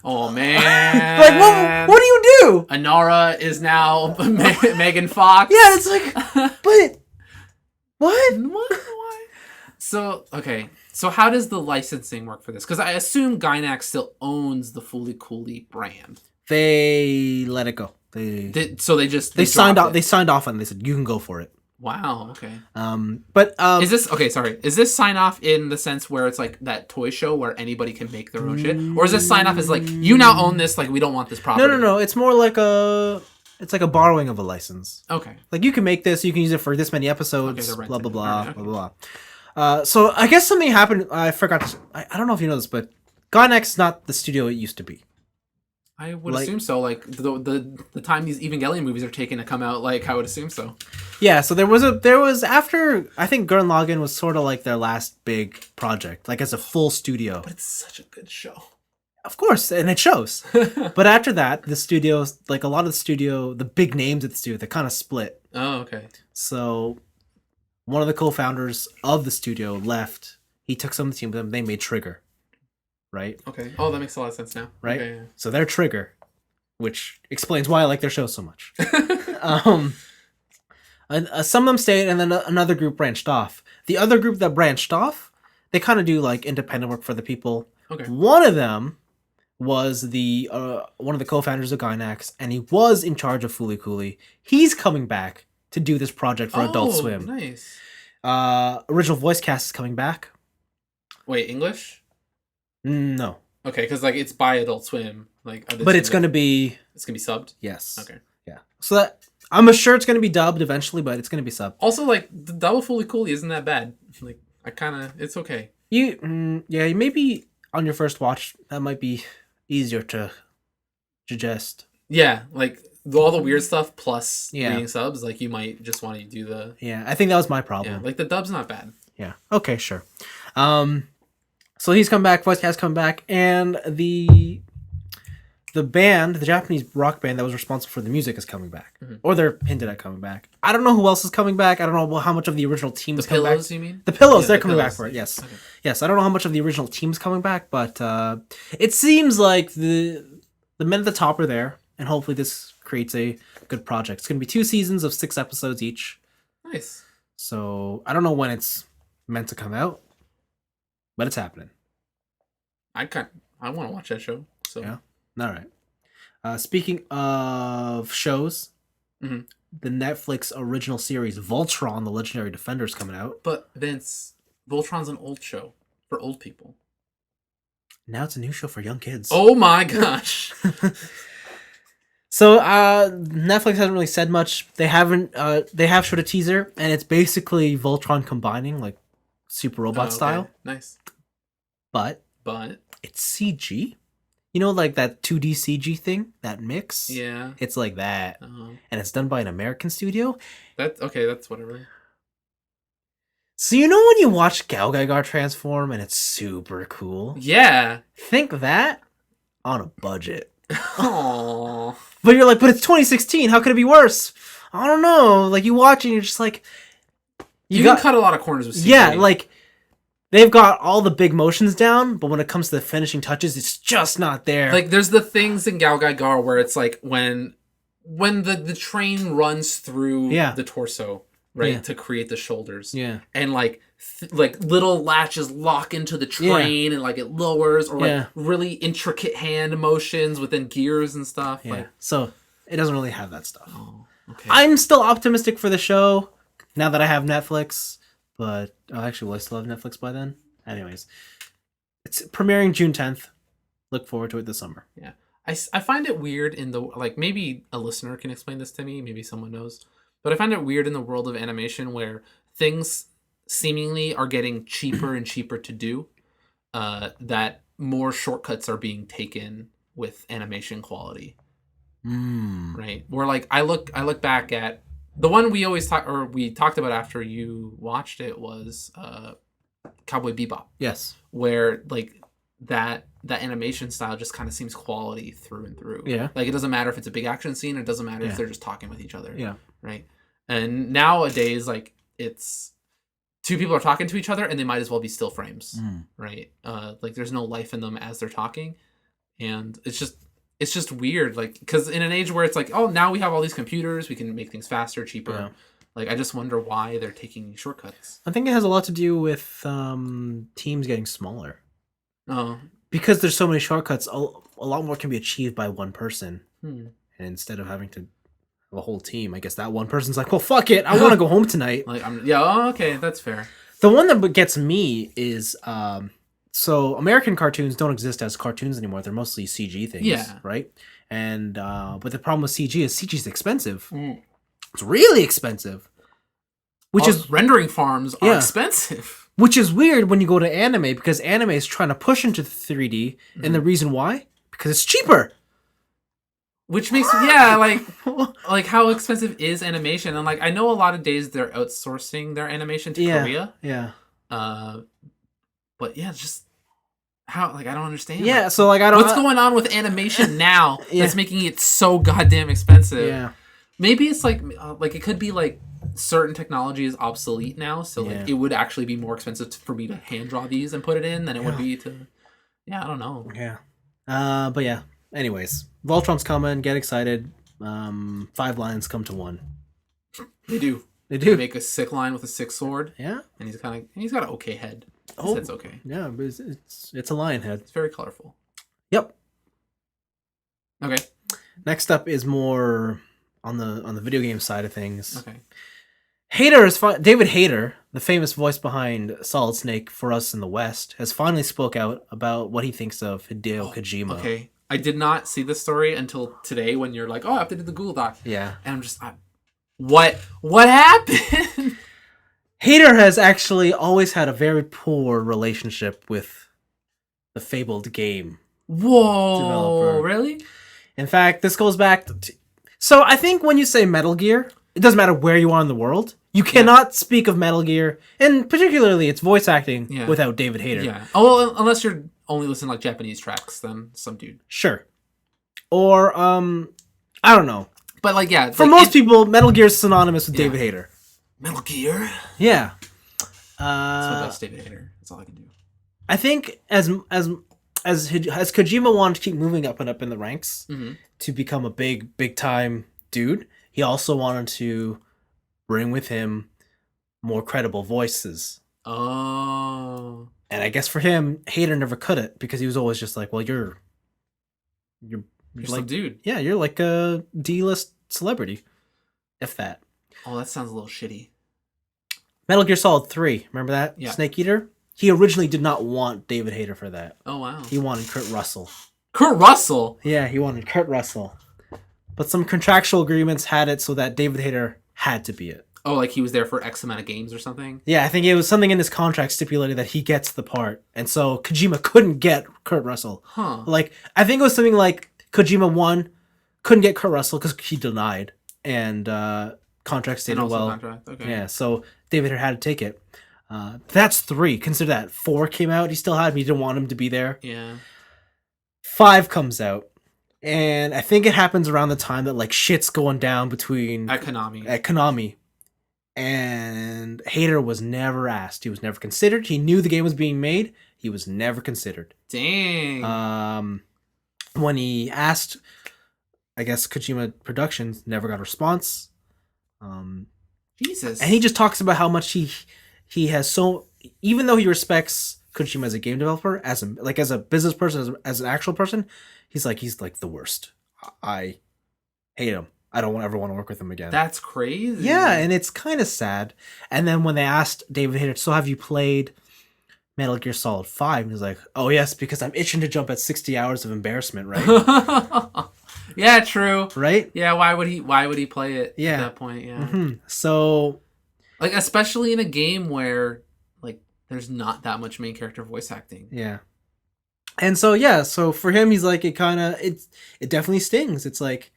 Oh, man. Like, what do you do? Anara is now Megan Fox. Yeah, it's like, but... What? Why? So, okay. So how does the licensing work for this? Because I assume Gynax still owns the Fully Cooley brand. They let it go. They signed off. They signed off on it. They said you can go for it. Wow. Okay. But is this okay? Sorry. Is this sign off in the sense where it's like that toy show where anybody can make their own shit, or is this sign off as like you now own this? Like we don't want this property. No. It's more like it's like a borrowing of a license. Okay. Like you can make this. You can use it for this many episodes. Okay, blah blah blah right, blah blah blah. So I guess something happened. I forgot. I don't know if you know this, but Gynax is not the studio it used to be. I would assume so. Like the time these Evangelion movies are taking to come out, like I would assume so. Yeah, so there was after I think Gurren Lagann was sort of like their last big project, like as a full studio. But it's such a good show. Of course, and it shows. But after that, the studios, like a lot of the big names at the studio, they kind of split. Oh, okay. So one of the co-founders of the studio left. He took some of the team with him. They made Trigger. Right? Okay. Oh, that makes a lot of sense now. Right? Okay, yeah. So they're Trigger, which explains why I like their show so much. Some of them stayed, and then another group branched off. The other group that branched off, they kind of do like independent work for the people. Okay. One of them was one of the co-founders of Gynax, and he was in charge of Fully Cooley. He's coming back to do this project for Adult Swim. Nice. Original voice cast is coming back. Wait, English? No. Okay, because like it's by Adult Swim, like. But it's gonna be subbed. Yes. Okay. Yeah. So that I'm sure it's gonna be dubbed eventually, but it's gonna be subbed. Also, like the double Fully Cooley isn't that bad. Like it's okay. Yeah, maybe on your first watch that might be easier to digest. Yeah, like all the weird stuff plus Yeah. reading subs, like you might just want to do the. Yeah, I think that was my problem. Yeah, like the dub's not bad. Yeah. Okay, sure. So he's come back, voice cast come back, and the band, the Japanese rock band that was responsible for the music is coming back. Mm-hmm. Or they're hinted at coming back. I don't know who else is coming back. I don't know how much of the original team is coming back. The Pillows, you mean? The Pillows, Yeah, they're coming back for it, yes. Okay. Yes, I don't know how much of the original team's coming back, but it seems like the men at the top are there, and hopefully this creates a good project. It's going to be 2 seasons of 6 episodes each. Nice. So I don't know when it's meant to come out, but it's happening. I want to watch that show. So yeah, all right. Speaking of shows, mm-hmm. the Netflix original series Voltron: The Legendary Defender is coming out. But Vince, Voltron's an old show for old people. Now it's a new show for young kids. Oh my gosh! So Netflix hasn't really said much. They haven't. They have showed a teaser, and it's basically Voltron combining like Super Robot style. Nice. But it's CG. You know, like that 2D CG thing, that mix. Yeah. It's like that, and it's done by an American studio. That's okay. That's whatever. So you know when you watch Gal Gadot transform and it's super cool? Yeah. Think that on a budget. Aww. But you're like, but it's 2016. How could it be worse? I don't know. Like you watch and you're just like, you can cut a lot of corners with CG. Yeah, like they've got all the big motions down, but when it comes to the finishing touches, it's just not there. Like there's the things in Gal Gadot where it's like when the train runs through the torso. Right, to create the shoulders. Yeah. And like little latches lock into the train and like it lowers, or like really intricate hand motions within gears and stuff. Yeah. Like, so it doesn't really have that stuff. Oh, okay. I'm still optimistic for the show now that I have Netflix, but actually will I still have Netflix by then? Anyways. It's premiering June 10th. Look forward to it this summer. Yeah. I find it weird in the like maybe a listener can explain this to me, maybe someone knows. But I find it weird in the world of animation where things seemingly are getting cheaper and cheaper to do, that more shortcuts are being taken with animation quality. Right? Where like I look back at the one we always we talked about after you watched it was Cowboy Bebop. Yes. Where like that animation style just kind of seems quality through and through. Yeah. Like it doesn't matter if it's a big action scene. It doesn't matter Yeah. if they're just talking with each other. Yeah. Right. And nowadays, like it's two people are talking to each other and they might as well be still frames. Right. Like there's no life in them as they're talking, and it's just weird. Like because in an age where it's like, oh, now we have all these computers, we can make things faster, cheaper. Yeah. Like I just wonder why they're taking shortcuts. I think it has a lot to do with teams getting smaller. Oh. Because there's so many shortcuts, a lot more can be achieved by one person. And instead of having to have a whole team, I guess that one person's like, well, fuck it, I want to go home tonight. Like, okay, that's fair. The one that gets me is, so American cartoons don't exist as cartoons anymore. They're mostly CG things, right? And but the problem with CG is CG's expensive. It's really expensive. Which is rendering farms are expensive. Which is weird when you go to anime, because anime is trying to push into 3D, and the reason why? Because it's cheaper. Which makes like how expensive is animation? And like I know a lot of days they're outsourcing their animation to Korea. Yeah. But yeah, just how I don't understand. Yeah, so like I don't. What's going on with animation now that's making it so goddamn expensive? Yeah. Maybe it's like it could be like certain technology is obsolete now, so like it would actually be more expensive for me to hand draw these and put it in than it would be to. Yeah, I don't know. Yeah. But yeah. Anyways, Voltron's coming. Get excited. 5 lions come to 1. They do. They do. They make a sick lion with a sick sword. Yeah. And he's got an okay head. His head's okay. Yeah, but it's a lion head. It's very colorful. Yep. Okay. Next up is more on the video game side of things. Okay. David Hayter, the famous voice behind Solid Snake for us in the West, has finally spoke out about what he thinks of Hideo Kojima. Okay. I did not see this story until today when you're like, oh, I have to do the Google Doc. Yeah. And I'm just, what happened? Hayter has actually always had a very poor relationship with the fabled game. Whoa. Developer. Really? In fact, this goes back to... So I think when you say Metal Gear, it doesn't matter where you are in the world. You cannot speak of Metal Gear, and particularly its voice acting, without David Hayter. Yeah. Oh, well, unless you're only listening to like Japanese tracks, then some dude. Sure. Or, I don't know. But like, yeah. For most people, Metal Gear is synonymous with David Hayter. Metal Gear? Yeah. That's what best David Hayter. That's all I can do. I think as Kojima wanted to keep moving up and up in the ranks to become a big time dude, he also wanted to bring with him more credible voices. Oh. And I guess for him, Hayter never cut it because he was always just like, well, you're like, some dude. Yeah, you're like a D-list celebrity. If that. Oh, that sounds a little shitty. Metal Gear Solid 3, remember that? Yeah. Snake Eater? He originally did not want David Hayter for that. Oh, wow. He wanted Kurt Russell. Kurt Russell? Yeah, he wanted Kurt Russell. But some contractual agreements had it so that David Hayter had to be it. Oh, like he was there for X amount of games or something? Yeah, I think it was something in his contract stipulated that he gets the part. And so Kojima couldn't get Kurt Russell. Huh. Like, I think it was something like Kojima 1 couldn't get Kurt Russell because he denied. And contract stated well. Contract. Okay. Yeah, so David Hayter had to take it. That's 3. Consider that. 4 came out. He still had him. He didn't want him to be there. Yeah. 5 comes out. And I think it happens around the time that like shit's going down between... At Konami. And Hayter was never asked. He was never considered. He knew the game was being made. He was never considered. Dang. When he asked, I guess Kojima Productions never got a response. Jesus. And he just talks about how much he has so... Even though he respects Kojima as a game developer, as a business person, as an actual person, he's like the worst. I hate him. I don't ever want to work with him again. That's crazy. Yeah, and it's kind of sad. And then when they asked David Hayter, so have you played Metal Gear Solid 5? And he's like, oh yes, because I'm itching to jump at 60 hours of embarrassment, right? Yeah, true. Right? Yeah, why would he play it at that point? Yeah. Mm-hmm. So... Like, especially in a game where, like, there's not that much main character voice acting. Yeah. And so, yeah, so for him, he's like, it definitely stings. It's like...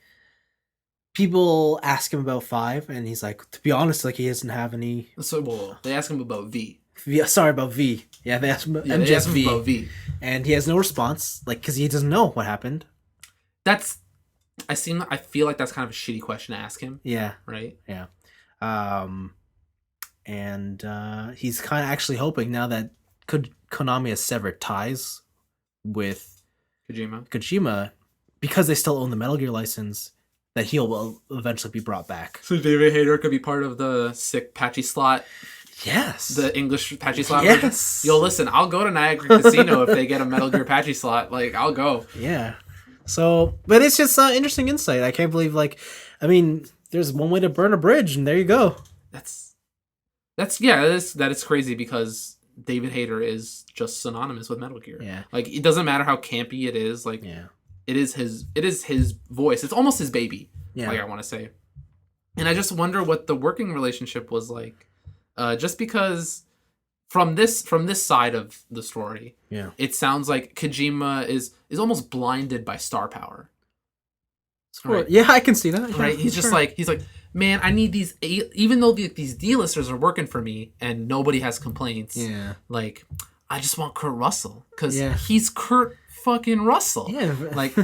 People ask him about 5, and he's like, to be honest, like he doesn't have any. So they ask him about V. Sorry about V. Yeah, they asked him they asked him about V. And he has no response, like, because he doesn't know what happened. I feel like that's kind of a shitty question to ask him. Yeah. Right? Yeah. And he's kind of actually hoping now that Konami has severed ties with Kojima, because they still own the Metal Gear license, that will eventually be brought back. So David Hayter could be part of the sick patchy slot. Yes. The English patchy slot. Yes. Version. Yo, listen, I'll go to Niagara Casino if they get a Metal Gear patchy slot. Like, I'll go. Yeah. So, but it's just interesting insight. I can't believe, there's one way to burn a bridge, and there you go. That is crazy, because David Hayter is just synonymous with Metal Gear. Yeah. Like, it doesn't matter how campy it is. Like, yeah. It is his voice. It's almost his baby. Yeah. Like, I want to say. And I just wonder what the working relationship was like. Just because from this side of the story, yeah, it sounds like Kojima is almost blinded by star power. Right? Yeah, I can see that. Yeah, right? He's just like, man, I need these, even though these D-listers are working for me and nobody has complaints. Yeah. Like, I just want Kurt Russell, because he's Kurt fucking Russell. Yeah. Like,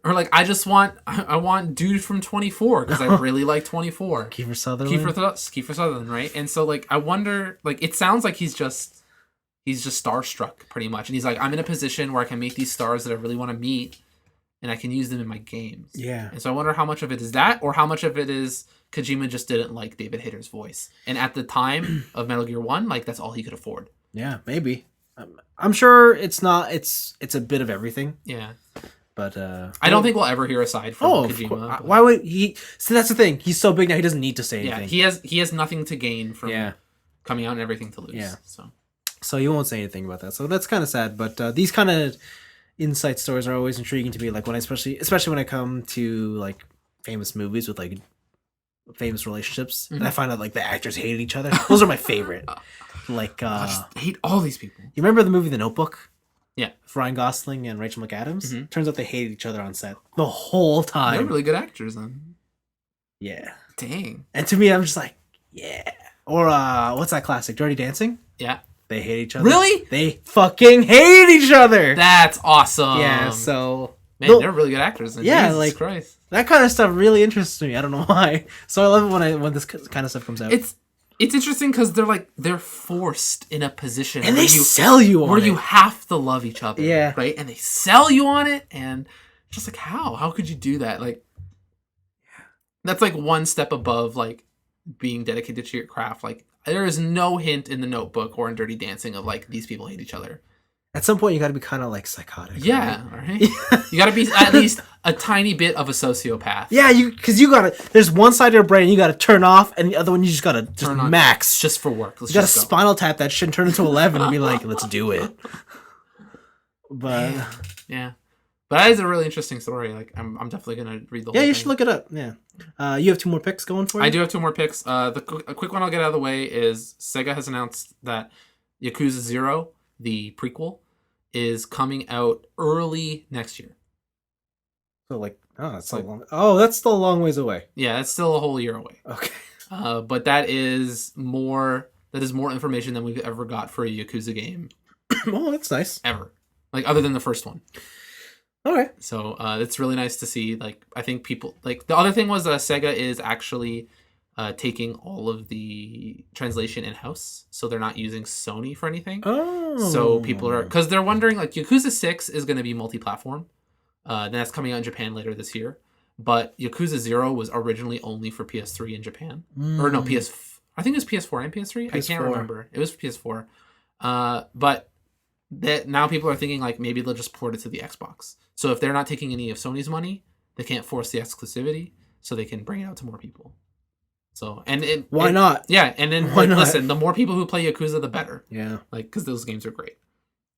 or like, I want dude from 24, because I really like 24. Kiefer Sutherland. Kiefer Sutherland, right? And so, like, I wonder, like, it sounds like he's just starstruck, pretty much. And he's like, I'm in a position where I can meet these stars that I really want to meet, and I can use them in my games. Yeah. And so I wonder how much of it is that, or how much of it is Kojima just didn't like David Hayter's voice. And at the time of Metal Gear 1, like, that's all he could afford. Yeah, maybe. I'm sure it's not. It's a bit of everything. Yeah. But I don't think we'll ever hear aside from Kojima. Why would he? So that's the thing. He's so big now, he doesn't need to say anything. Yeah, he has nothing to gain from coming out and everything to lose. Yeah. So you won't say anything about that. So that's kind of sad. But these kind of insight stories are always intriguing to me. Like, when especially when I come to, like, famous movies with, like, famous relationships, and I find out, like, the actors hated each other. Those are my favorite. Like, I just hate all these people. You remember the movie The Notebook? Yeah. With Ryan Gosling and Rachel McAdams? Mm-hmm. Turns out they hated each other on set the whole time. They're really good actors, then. Yeah. Dang. And to me, I'm just like, yeah. Or what's that classic? Dirty Dancing? Yeah. They hate each other. Really? They fucking hate each other. That's awesome. Yeah, so... Man, they're really good actors. Yeah, Jesus like, Christ. That kind of stuff really interests me. I don't know why. So I love it when this kind of stuff comes out. It's interesting because they're forced in a position and they sell you on where it. You have to love each other. Yeah. Right? And they sell you on it, and just like, how could you do that? Like, that's like one step above, like, being dedicated to your craft. Like, there is no hint in The Notebook or in Dirty Dancing of, like, these people hate each other. At some point, you got to be kind of, like, psychotic. Yeah, right? You got to be at least a tiny bit of a sociopath. Yeah, because you got to... There's one side of your brain you got to turn off, and the other one you just got to turn on max. Just for work. You got to spinal tap that shit and turn it to 11 and be like, let's do it. But... Yeah. But that is a really interesting story. Like, I'm definitely going to read the whole thing. Yeah, you should look it up. Yeah. You have 2 more picks going for you? I do have 2 more picks. A quick one I'll get out of the way is Sega has announced that Yakuza 0, the prequel, is coming out early next year. So, like, that's still a long ways away. Yeah, it's still a whole year away. Okay. But that is more information than we've ever got for a Yakuza game. Oh, that's nice. Ever. Like, other than the first one. All right. So it's really nice to see. Like, I think people, like, the other thing was Sega is actually taking all of the translation in-house, so they're not using Sony for anything. Oh. So people are, because they're wondering, like, Yakuza 6 is going to be multi-platform. That's coming out in Japan later this year. But Yakuza 0 was originally only for PS3 in Japan. Or no, I think it was PS4 and PS3. I can't remember. It was PS4. But that now people are thinking, like, maybe they'll just port it to the Xbox. So if they're not taking any of Sony's money, they can't force the exclusivity, so they can bring it out to more people. So, why not? Yeah, and then, like, listen, the more people who play Yakuza, the better. Yeah. Like, because those games are great.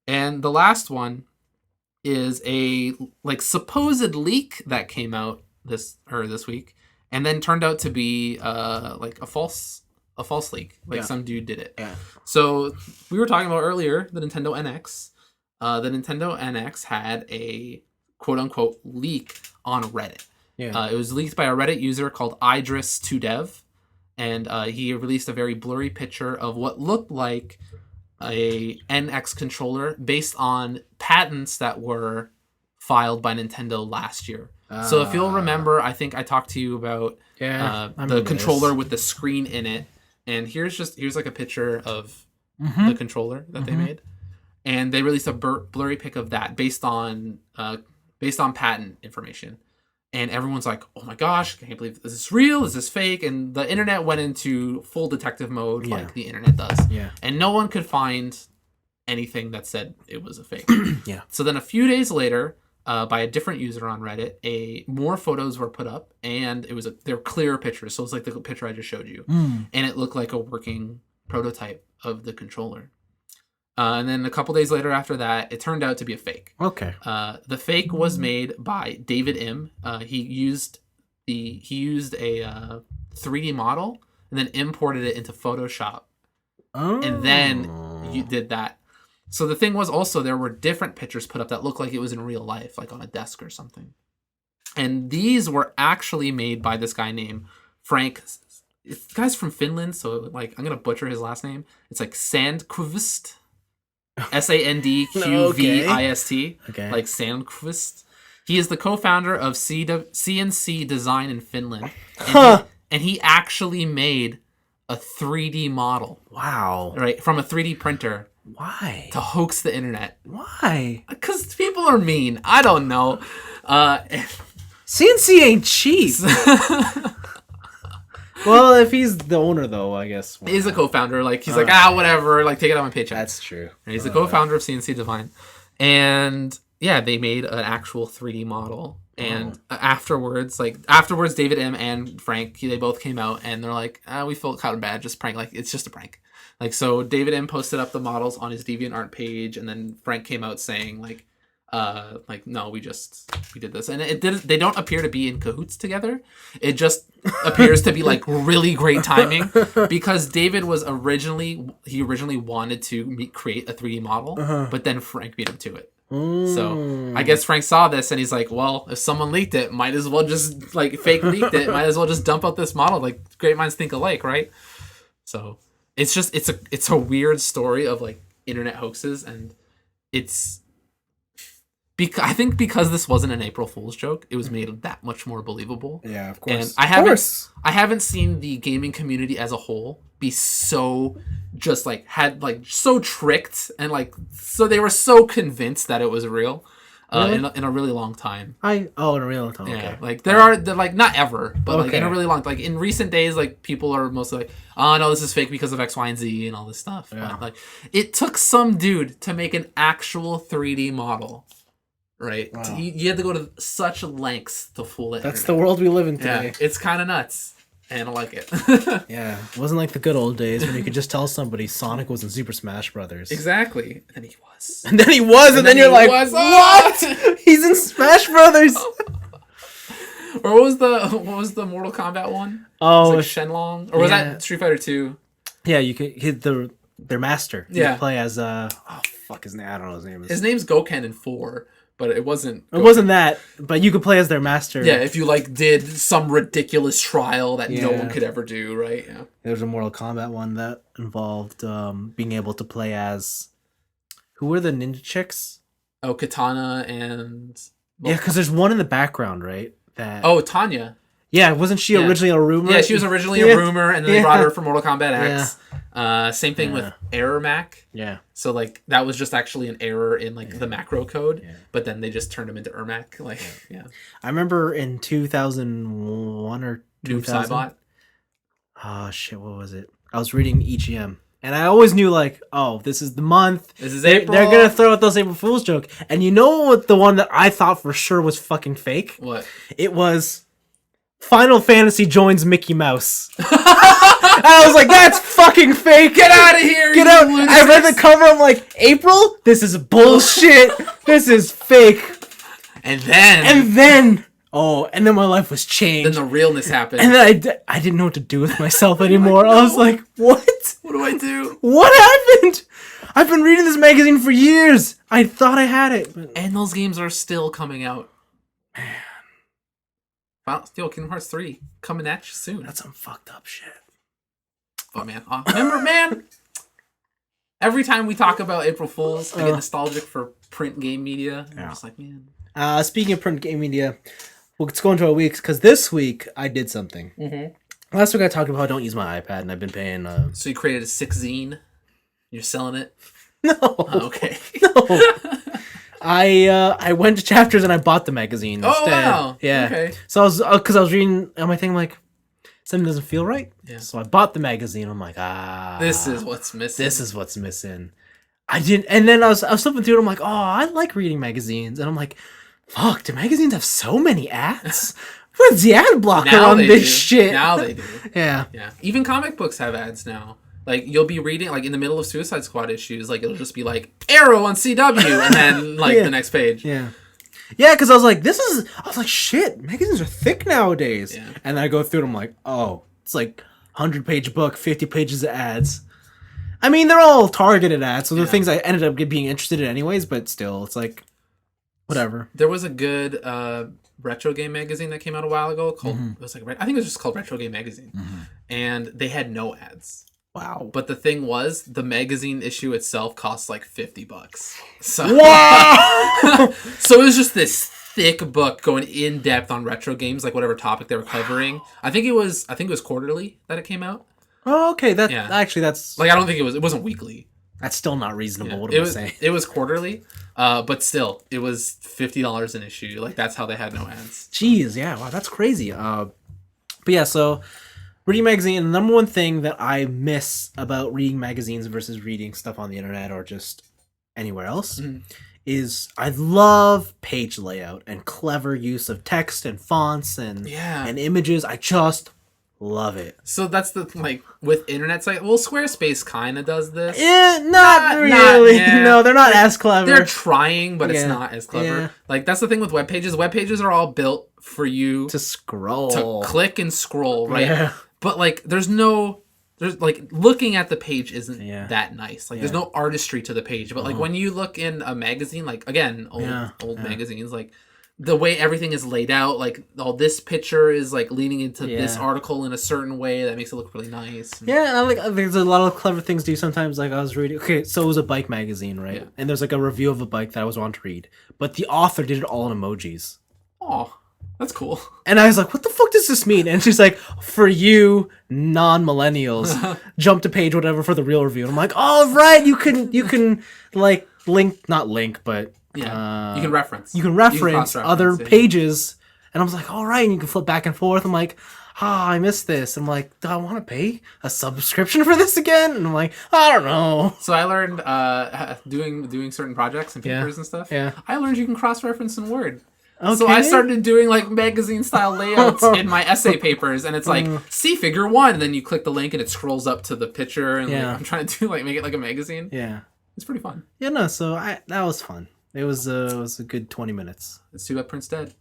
And the last one is a, like, supposed leak that came out this week, and then turned out to be like a false leak. Like, some dude did it. Yeah. So we were talking about earlier the Nintendo NX. The Nintendo NX had a quote unquote leak on Reddit. Yeah. It was leaked by a Reddit user called Idris2Dev, and he released a very blurry picture of what looked like a NX controller based on patents that were filed by Nintendo last year. So if you'll remember, I think I talked to you about the controller with the screen in it. And here's like a picture of the controller that they made. And they released a blurry pic of that based on patent information. And everyone's like, oh my gosh, I can't believe, is this real? Is this fake? And the internet went into full detective mode like the internet does. Yeah. And no one could find anything that said it was a fake. Yeah. So then a few days later, by a different user on Reddit, more photos were put up, and they were clearer pictures. So it's like the picture I just showed you. And it looked like a working prototype of the controller. And then a couple days later after that, it turned out to be a fake. Okay. The fake was made by David M. He used a 3D model and then imported it into Photoshop. Oh. And then you did that. So the thing was also there were different pictures put up that looked like it was in real life, like on a desk or something. And these were actually made by this guy named Frank. The guy's from Finland, so like I'm gonna butcher his last name. It's like Sandqvist. Sandqvist, like Sandqvist. He is the co-founder of CNC Design in Finland, and he actually made a 3D model. Wow! Right, from a 3D printer. Why? To hoax the internet. Why? Because people are mean. I don't know. CNC ain't cheap. Well, if he's the owner, though, I guess. He's a co-founder. Like, he's like, whatever. Like, take it on my paycheck. That's true. And he's the co-founder of CNC Design. And, yeah, they made an actual 3D model. And afterwards, David M. and Frank, they both came out. And they're like, we felt kind of bad. Just prank. Like, it's just a prank. Like, so David M. posted up the models on his DeviantArt page. And then Frank came out saying, no, we did this. And they don't appear to be in cahoots together. It just appears to be like really great timing because David originally wanted to create a 3D model, but then Frank beat him to it. So I guess Frank saw this and he's like, well, if someone leaked it, might as well just like fake leaked it. Might as well just dump out this model. Like great minds think alike, right? So it's a weird story of like internet hoaxes, and I think because this wasn't an April Fool's joke, it was made that much more believable. Yeah, of course. And I haven't seen the gaming community as a whole be so just like so tricked and like so they were so convinced that it was real in a really long time. In a really long time. Yeah, okay. like they're like not ever, but like in a really long like in recent days, like people are mostly like, oh no, this is fake because of X, Y, and Z and all this stuff. Yeah. But like it took some dude to make an actual 3D model. Right, wow. You had to go to such lengths to fool it. That's the world we live in today. Yeah, it's kind of nuts, and I like it. Yeah, it wasn't like the good old days when you could just tell somebody Sonic was in Super Smash Brothers. Exactly, and then he was. And then you're like, what? He's in Smash Brothers. Or what was the Mortal Kombat one? Oh, it was like Shenlong, or was that Street Fighter 2? Yeah, you could hit their master. You could play as his name. I don't know his name. His name's Goken in 4. But it wasn't. It wasn't that. But you could play as their master. Yeah, if you like did some ridiculous trial that no one could ever do, right? Yeah. There was a Mortal Kombat one that involved being able to play as. Who were the ninja chicks? Oh, Katana and. Yeah, because there's one in the background, right? Tanya. Yeah, wasn't she originally a rumor? Yeah, she was originally a rumor, and then they brought her for Mortal Kombat X. Same thing with Error Mac. Yeah. So like that was just actually an error in like the macro code, but then they just turned him into Ermac. Like I remember in 2001 or 2000. Cybot. Oh shit! What was it? I was reading EGM. And I always knew, like, oh, this is the month. This is April. They're going to throw out those April Fool's joke. And you know what the one that I thought for sure was fucking fake? What? It was Final Fantasy joins Mickey Mouse. And I was like, that's fucking fake. Get out of here. Get out. I read the cover. I'm like, April? This is bullshit. This is fake. And then my life was changed. Then the realness happened. And then I didn't know what to do with myself anymore. I was like, what? What do I do? What happened? I've been reading this magazine for years. I thought I had it. But... And those games are still coming out. Man. Kingdom Hearts 3 coming at you soon. That's some fucked up shit. Oh, man. Remember, man? Every time we talk about April Fools, I get nostalgic for print game media. I'm just like, man. Speaking of print game media, let's go into our weeks, because this week I did something. Mm-hmm. Last week I talked about how I don't use my iPad, and I've been paying... So you created a 6-zine? You're selling it? No. Oh, okay. No. I went to Chapters and I bought the magazine instead. Wow. Yeah. Okay. So I was reading on my thing, like, something doesn't feel right. Yeah. So I bought the magazine. I'm like, this is what's missing. This is what's missing. I didn't, and then I was flipping through it. I'm like, oh, I like reading magazines, and I'm like, fuck, do magazines have so many ads? Where's the ad blocker now on this shit? Now they do. Yeah. Yeah. Even comic books have ads now. Like, you'll be reading, like, in the middle of Suicide Squad issues, like, it'll just be like, Arrow on CW, and then, like, the next page. Yeah. Yeah, because I was like, shit, magazines are thick nowadays. Yeah. And then I go through it, I'm like, oh, it's like 100-page book, 50 pages of ads. I mean, they're all targeted ads, so they're things I ended up being interested in anyways, but still, it's like, whatever. There was a good retro game magazine that came out a while ago called, it was like, I think it was just called Retro Game Magazine. Mm-hmm. And they had no ads. Wow. But the thing was, the magazine issue itself cost like $50. So, wow! So it was just this thick book going in depth on retro games, like whatever topic they were covering. I think it was quarterly that it came out. Oh, okay. Actually, that's like, I don't think it wasn't weekly. That's still not reasonable. Yeah. What am I saying? It was quarterly, but still, it was $50 an issue. Like, that's how they had no ads. Jeez, yeah, wow, that's crazy. But yeah, so reading magazine, the number one thing that I miss about reading magazines versus reading stuff on the internet or just anywhere else is I love page layout and clever use of text and fonts and images. I just love it. So that's the, like, with internet site, well, Squarespace kind of does this. Yeah, not really. No, they're not as clever. They're trying, but it's not as clever. Yeah. Like, that's the thing with web pages. Web pages are all built for you to scroll, to click and scroll, right? Yeah. But, like, there's like, looking at the page isn't that nice. Like, there's no artistry to the page. But, like, when you look in a magazine, like, again, old magazines, like, the way everything is laid out, like, this picture is, like, leaning into this article in a certain way that makes it look really nice. Yeah, and there's a lot of clever things to do sometimes. Like, I was reading, so it was a bike magazine, right? Yeah. And there's, like, a review of a bike that I was wanting to read. But the author did it all in emojis. Oh, that's cool. And I was like, what the fuck does this mean? And she's like, for you non-millennials, jump to page whatever for the real review. And I'm like, oh, right, you can like, not link, but... Yeah, you can reference. You can reference other pages. And I was like, all right, and you can flip back and forth. I'm like, I missed this. I'm like, do I want to pay a subscription for this again? And I'm like, I don't know. So I learned doing certain projects and papers and stuff. Yeah. I learned you can cross-reference in Word. Okay. So I started doing, like, magazine-style layouts in my essay papers, and it's like, see figure 1, and then you click the link, and it scrolls up to the picture, and like, I'm trying to make it like a magazine. Yeah. It's pretty fun. Yeah, no, so that was fun. It was a good 20 minutes. It's too bad print's dead.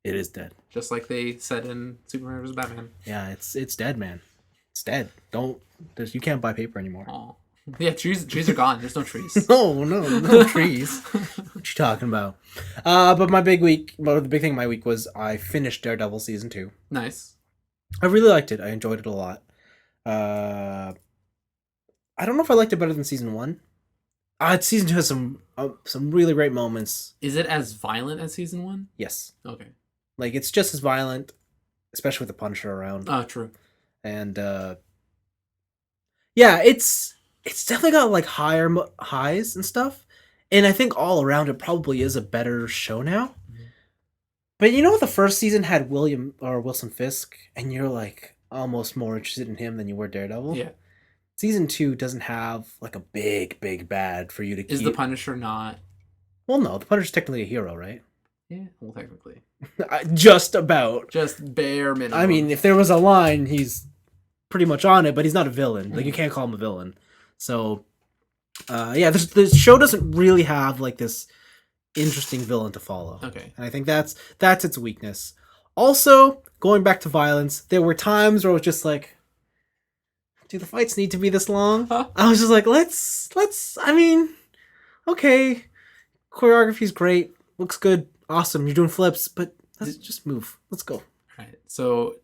It is dead. Just like they said in Superman vs. Batman. Yeah, it's dead, man. It's dead. You can't buy paper anymore. Oh. Yeah, trees are gone. There's no trees. No trees. What you talking about? But the big thing of my week was I finished Daredevil season 2. Nice. I really liked it. I enjoyed it a lot. I don't know if I liked it better than season 1. Season 2 has some really great moments. Is it as violent as season 1? Yes. Okay. Like, it's just as violent, especially with the Punisher around. Oh, true. And yeah, it's definitely got, like, higher highs and stuff. And I think all around it probably is a better show now. Mm-hmm. But you know what? The first season had Wilson Fisk, and you're, like, almost more interested in him than you were Daredevil. Yeah. Season 2 doesn't have, like, a big bad for you to keep. Is the Punisher not? Well, no. The Punisher's technically a hero, right? Yeah, well, technically. Just about. Just bare minimum. I mean, if there was a line, he's pretty much on it, but he's not a villain. Like, you can't call him a villain. So, yeah, the show doesn't really have, like, this interesting villain to follow. Okay. And I think that's its weakness. Also, going back to violence, there were times where it was just like, do the fights need to be this long? I was just like, I mean, okay, choreography's great, looks good, awesome, you're doing flips, but let's just move. Let's go. All right. So,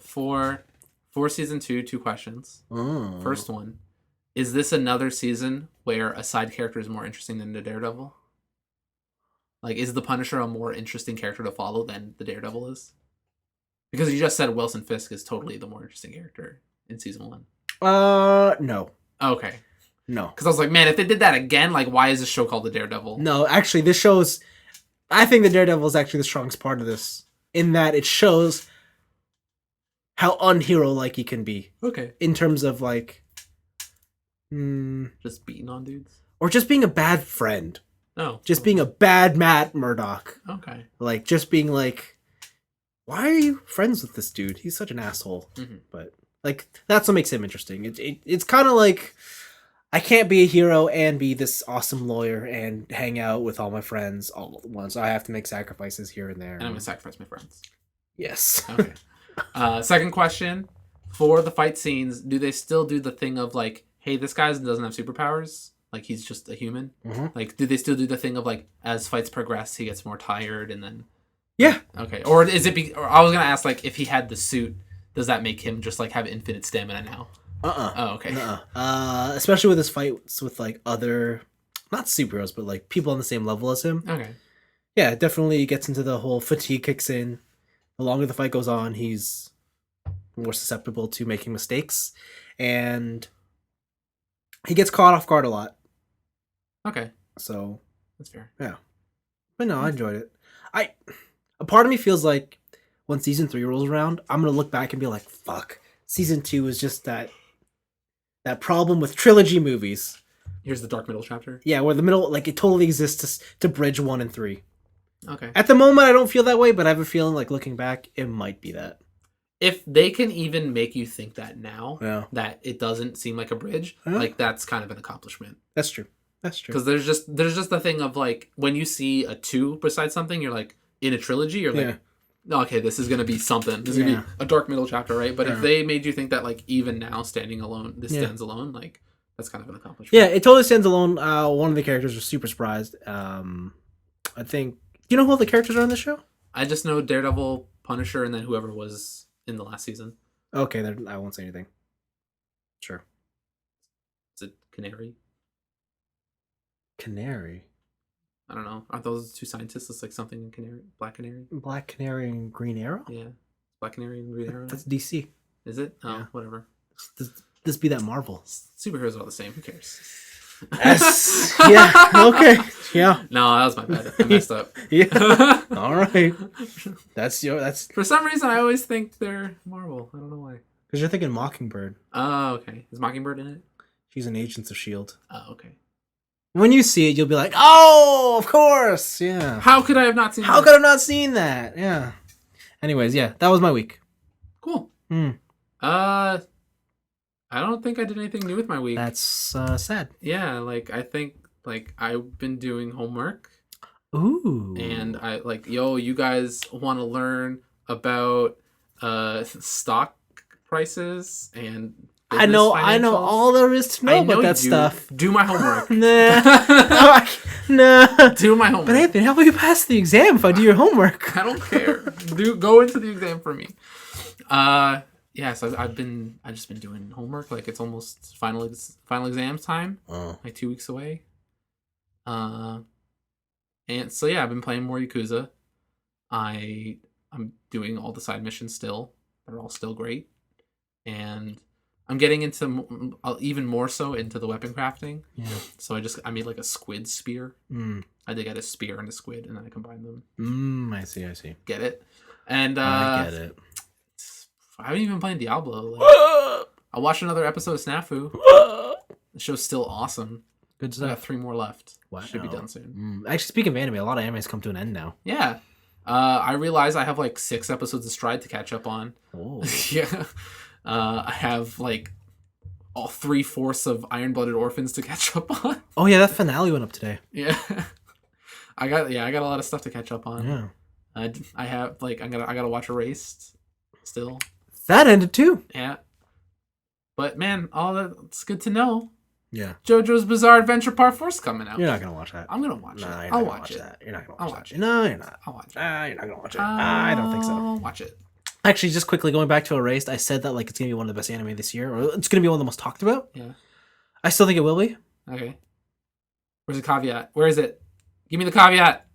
for season 2, 2 questions. Oh. First one, is this another season where a side character is more interesting than the Daredevil? Like, is the Punisher a more interesting character to follow than the Daredevil is? Because you just said Wilson Fisk is totally the more interesting character in season 1. No. Okay. No. Because I was like, man, if they did that again, like, why is this show called The Daredevil? No, actually, this shows... I think the Daredevil is actually the strongest part of this, in that it shows how unhero-like he can be. Okay. In terms of, like... just beating on dudes? Or just being a bad friend. Oh. Just being a bad Matt Murdock. Okay. Like, just being like... Why are you friends with this dude? He's such an asshole. Mm-hmm. But, like, that's what makes him interesting. It's kind of like... I can't be a hero and be this awesome lawyer and hang out with all my friends all at once. I have to make sacrifices here and there. And I'm going to sacrifice my friends. Yes. Okay. Second question. For the fight scenes, do they still do the thing of, like, hey, this guy doesn't have superpowers? Like, he's just a human? Mm-hmm. Like, do they still do the thing of, like, as fights progress, he gets more tired and then... Yeah. Okay. Or is it... Or I was going to ask, like, if he had the suit, does that make him just, like, have infinite stamina now? Oh, okay. Especially with his fights with, like, other... Not superheroes, but, like, people on the same level as him. Okay. Yeah, it definitely gets into the whole fatigue kicks in. The longer the fight goes on, he's more susceptible to making mistakes. And he gets caught off guard a lot. Okay. So... That's fair. Yeah. But no, I enjoyed it. A part of me feels like when season 3 rolls around, I'm going to look back and be like, fuck. Season 2 is just that problem with trilogy movies. Here's the dark middle chapter. Yeah, where the middle, like, it totally exists to bridge 1 and 3. Okay. At the moment, I don't feel that way, but I have a feeling, like, looking back, it might be that. If they can even make you think that now, Yeah. that it doesn't seem like a bridge, Huh? like, that's kind of an accomplishment. That's true. That's true. Because there's just the thing of, like, when you see a 2 beside something, you're like, in a trilogy, you're like, okay, this is going to be something. This is going to be a dark middle chapter, right? But if they made you think that, like, even now, standing alone, this stands alone, like, that's kind of an accomplishment. Yeah, it totally stands alone. One of the characters was super surprised. I think... Do you know who all the characters are on this show? I just know Daredevil, Punisher, and then whoever was in the last season. Okay, I won't say anything. Sure. Is it Canary? Canary? I don't know. Aren't those 2 scientists? It's like something in Canary, Black Canary. Black Canary and Green Arrow? Yeah, Black Canary and Green Arrow. That's DC. Is it? Oh, Yeah. whatever. This be that Marvel. Superheroes are all the same. Who cares? Yes. Yeah. Okay. Yeah. No, that was my bad. I messed up. Yeah. All right. That's For some reason, I always think they're Marvel. I don't know why. because you're thinking Mockingbird. Oh, okay. Is Mockingbird in it? She's an Agents of Shield. Oh, okay. When you see it, you'll be like, "Oh, of course, yeah." How could I have not seen How that? could I have not seen that? Yeah. Anyways, yeah, that was my week. Cool. Hmm. I don't think I did anything new with my week. That's sad. Yeah, like, I think, like, I've been doing homework. Ooh. And I, like, you guys want to learn about stock prices and I know financials? all there is to know about that you stuff. do my homework. Nah. Nah. Do my homework. But Anthony, how will you pass the exam if I do your homework? I don't care. Go into the exam for me. Yeah, so I've just been doing homework. Like, it's almost final exams time. Oh. Like 2 weeks away. And so yeah, I've been playing more Yakuza. I'm doing all the side missions still. They're all still great. And I'm getting into even more so into the weapon crafting. Yeah. So I made like a squid spear. Mm. I did get a spear and a squid, and then I combined them. I see. Get it? And I get it. I haven't even been playing Diablo. Like, I watched another episode of Snafu. The show's still awesome. Good I stuff. got 3 more left. Wow. Should be done soon. Actually, speaking of anime, a lot of animes come to an end now. Yeah. I realize I have like 6 episodes of Stride to catch up on. Oh. Yeah. I have like all 3/4 of Iron-Blooded Orphans to catch up on. Oh yeah, that finale went up today. Yeah. I got a lot of stuff to catch up on. Yeah. I have like I gotta watch Erased still. That ended too. Yeah. But man, all that's good to know. Yeah. JoJo's Bizarre Adventure Part 4's coming out. You're not gonna watch that. I'm gonna watch it. You're not I'll gonna watch it. that. You're not gonna I'll watch watch that. it. No, you're not. I'll watch it. You're not gonna watch it. I don't think so. I'll watch it. Actually, just quickly going back to Erased, I said that like it's gonna be one of the best anime this year, or it's gonna be one of the most talked about. Yeah. I still think it will be. Okay. Where's the caveat? Where is it? Give me the caveat.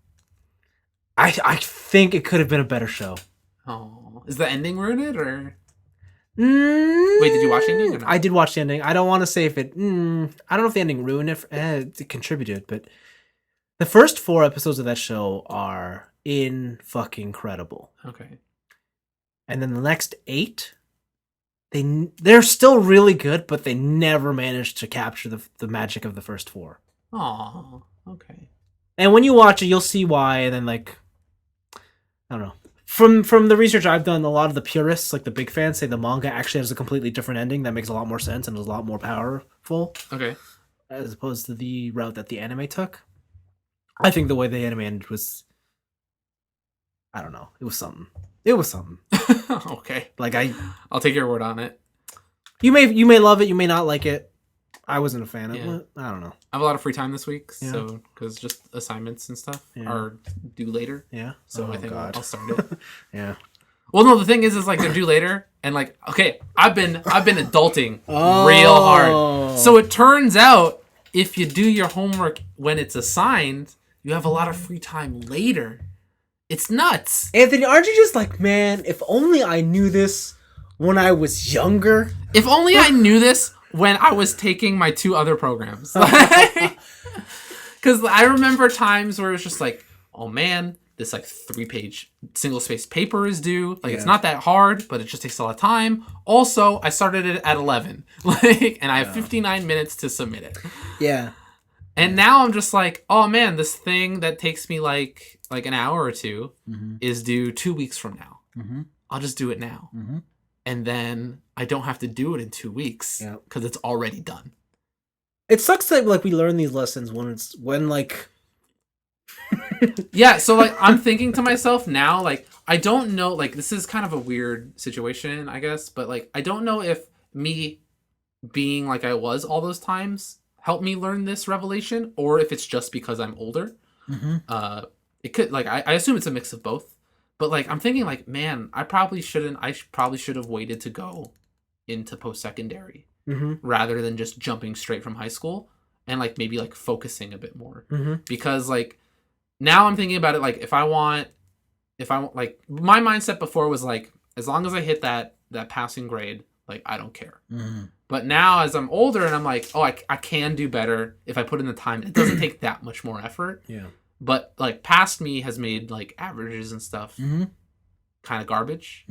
I think it could have been a better show. Oh, is the ending ruin it or? Mm, Wait, did you watch the ending or not? I did watch the ending. I don't want to say if it. I don't know if the ending ruined it. It contributed, but the first 4 episodes of that show are fucking incredible. Okay. And then the next 8, they're still really good, but they never managed to capture the magic of the first 4. Oh, okay. And when you watch it, you'll see why. And then I don't know. From the research I've done, a lot of the purists, like the big fans, say the manga actually has a completely different ending that makes a lot more sense and is a lot more powerful. Okay. As opposed to the route that the anime took. I think the way the anime ended was, I don't know. It was something. Okay. I'll take your word on it. You may love it. You may not like it. I wasn't a fan of it. I don't know. I have a lot of free time this week, so because just assignments and stuff are due later. Yeah. So I think I'll start it. Yeah. Well, no, the thing is like they're due later, and like okay, I've been adulting real hard. So it turns out if you do your homework when it's assigned, you have a lot of free time later. It's nuts. Anthony, aren't you just like, man, if only I knew this when I was younger? If only I knew this when I was taking my 2 other programs. Because I remember times where it was just like, oh man, this like 3-page single-spaced paper is due. Like it's not that hard, but it just takes a lot of time. Also, I started it at 11. And I have 59 minutes to submit it. Yeah. And now I'm just like, oh man, this thing that takes me like an hour or 2 is due 2 weeks from now. Mm-hmm. I'll just do it now. Mm-hmm. And then I don't have to do it in 2 weeks because it's already done. It sucks that like we learn these lessons when like yeah, so like I'm thinking to myself now, like I don't know, like this is kind of a weird situation, I guess, but like I don't know if me being like I was all those times helped me learn this revelation, or if it's just because I'm older. Mm-hmm. It could like I assume it's a mix of both. But like I'm thinking like, man, I probably should have waited to go into post-secondary rather than just jumping straight from high school and like maybe like focusing a bit more. Because like now I'm thinking about it like if I want like my mindset before was like as long as I hit that passing grade, like I don't care. But now as I'm older and I'm like, oh, I can do better if I put in the time. It doesn't take that much more effort. Yeah. But like past me has made like averages and stuff kind of garbage.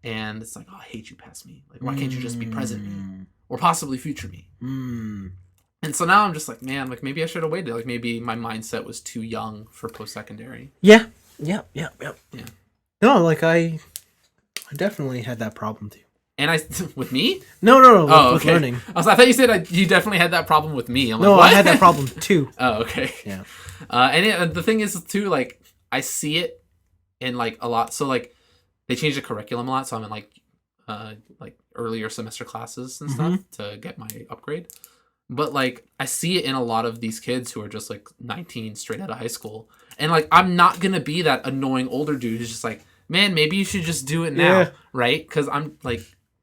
And it's like, oh, I hate you past me. Like, why can't you just be present me? Or possibly future me? And so now I'm just like, man, like maybe I should have waited. Like maybe my mindset was too young for post-secondary. Yeah. No, like I definitely had that problem too. And with me? No. With learning. I thought you said you definitely had that problem with me. I'm like, no, what? I had that problem too. Oh, okay. Yeah. And the thing is too, like I see it in like a lot. So like they changed the curriculum a lot. So I'm in like earlier semester classes and stuff to get my upgrade. But like I see it in a lot of these kids who are just like 19 straight out of high school. And like I'm not gonna be that annoying older dude who's just like, man, maybe you should just do it now, right? Because I'm like,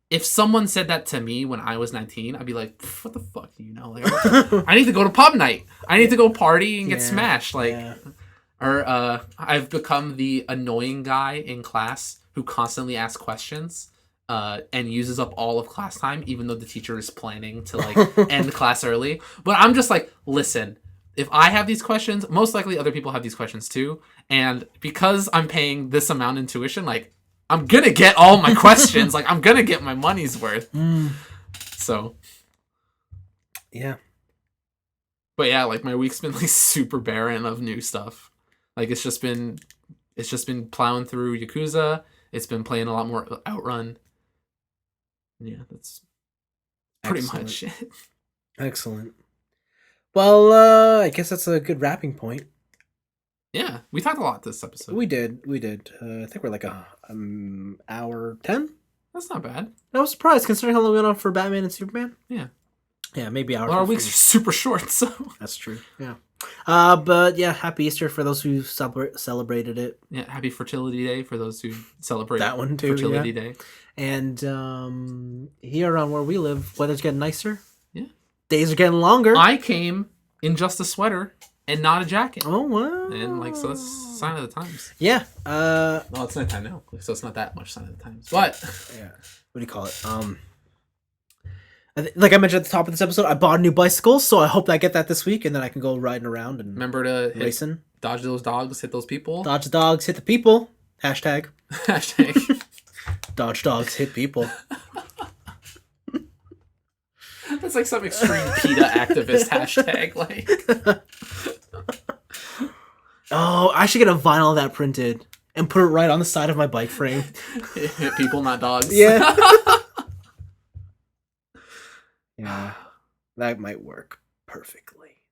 if someone said that to me when I was 19, I'd be like, what the fuck do you know? Like, I need to go to pub night. I need to go party and get smashed. Like, or I've become the annoying guy in class who constantly asks questions and uses up all of class time, even though the teacher is planning to like end class early. But I'm just like, listen, if I have these questions, most likely other people have these questions too. And because I'm paying this amount in tuition, like, I'm gonna get all my questions. Like, I'm gonna get my money's worth. So. Yeah. But yeah, like, my week's been, like, super barren of new stuff. Like, it's just been plowing through Yakuza. It's been playing a lot more Outrun. Yeah, that's pretty much it. Excellent. Well, I guess that's a good wrapping point. Yeah, we talked a lot this episode. We did. I think we're like hour 10. That's not bad. I was surprised considering how long we went on for Batman and Superman. Yeah. Yeah, maybe hour. Well, our weeks are super short, so that's true. Yeah. But yeah, happy Easter for those who celebrated it. Yeah, happy Fertility Day for those who celebrate that one too. Fertility Day. And here around where we live, weather's getting nicer. Yeah. Days are getting longer. I came in just a sweater and not a jacket. Oh, wow. And like, so that's a sign of the times. Yeah. Well, it's nighttime now, so it's not that much sign of the times. But yeah. What do you call it? Like I mentioned at the top of this episode, I bought a new bicycle, so I hope I get that this week, and then I can go riding around and remember to racing. Dodge those dogs, hit those people. Dodge the dogs, hit the people. Hashtag. Hashtag. Dodge dogs, hit people. That's like some extreme PETA activist hashtag. Like, oh, I should get a vinyl of that printed and put it right on the side of my bike frame. hit people, not dogs. Yeah. Yeah, that might work perfectly.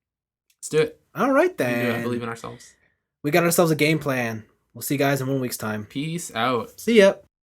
Let's do it. All right, We then. believe in ourselves. We got ourselves a game plan. We'll see you guys in 1 week's time. Peace out. See ya.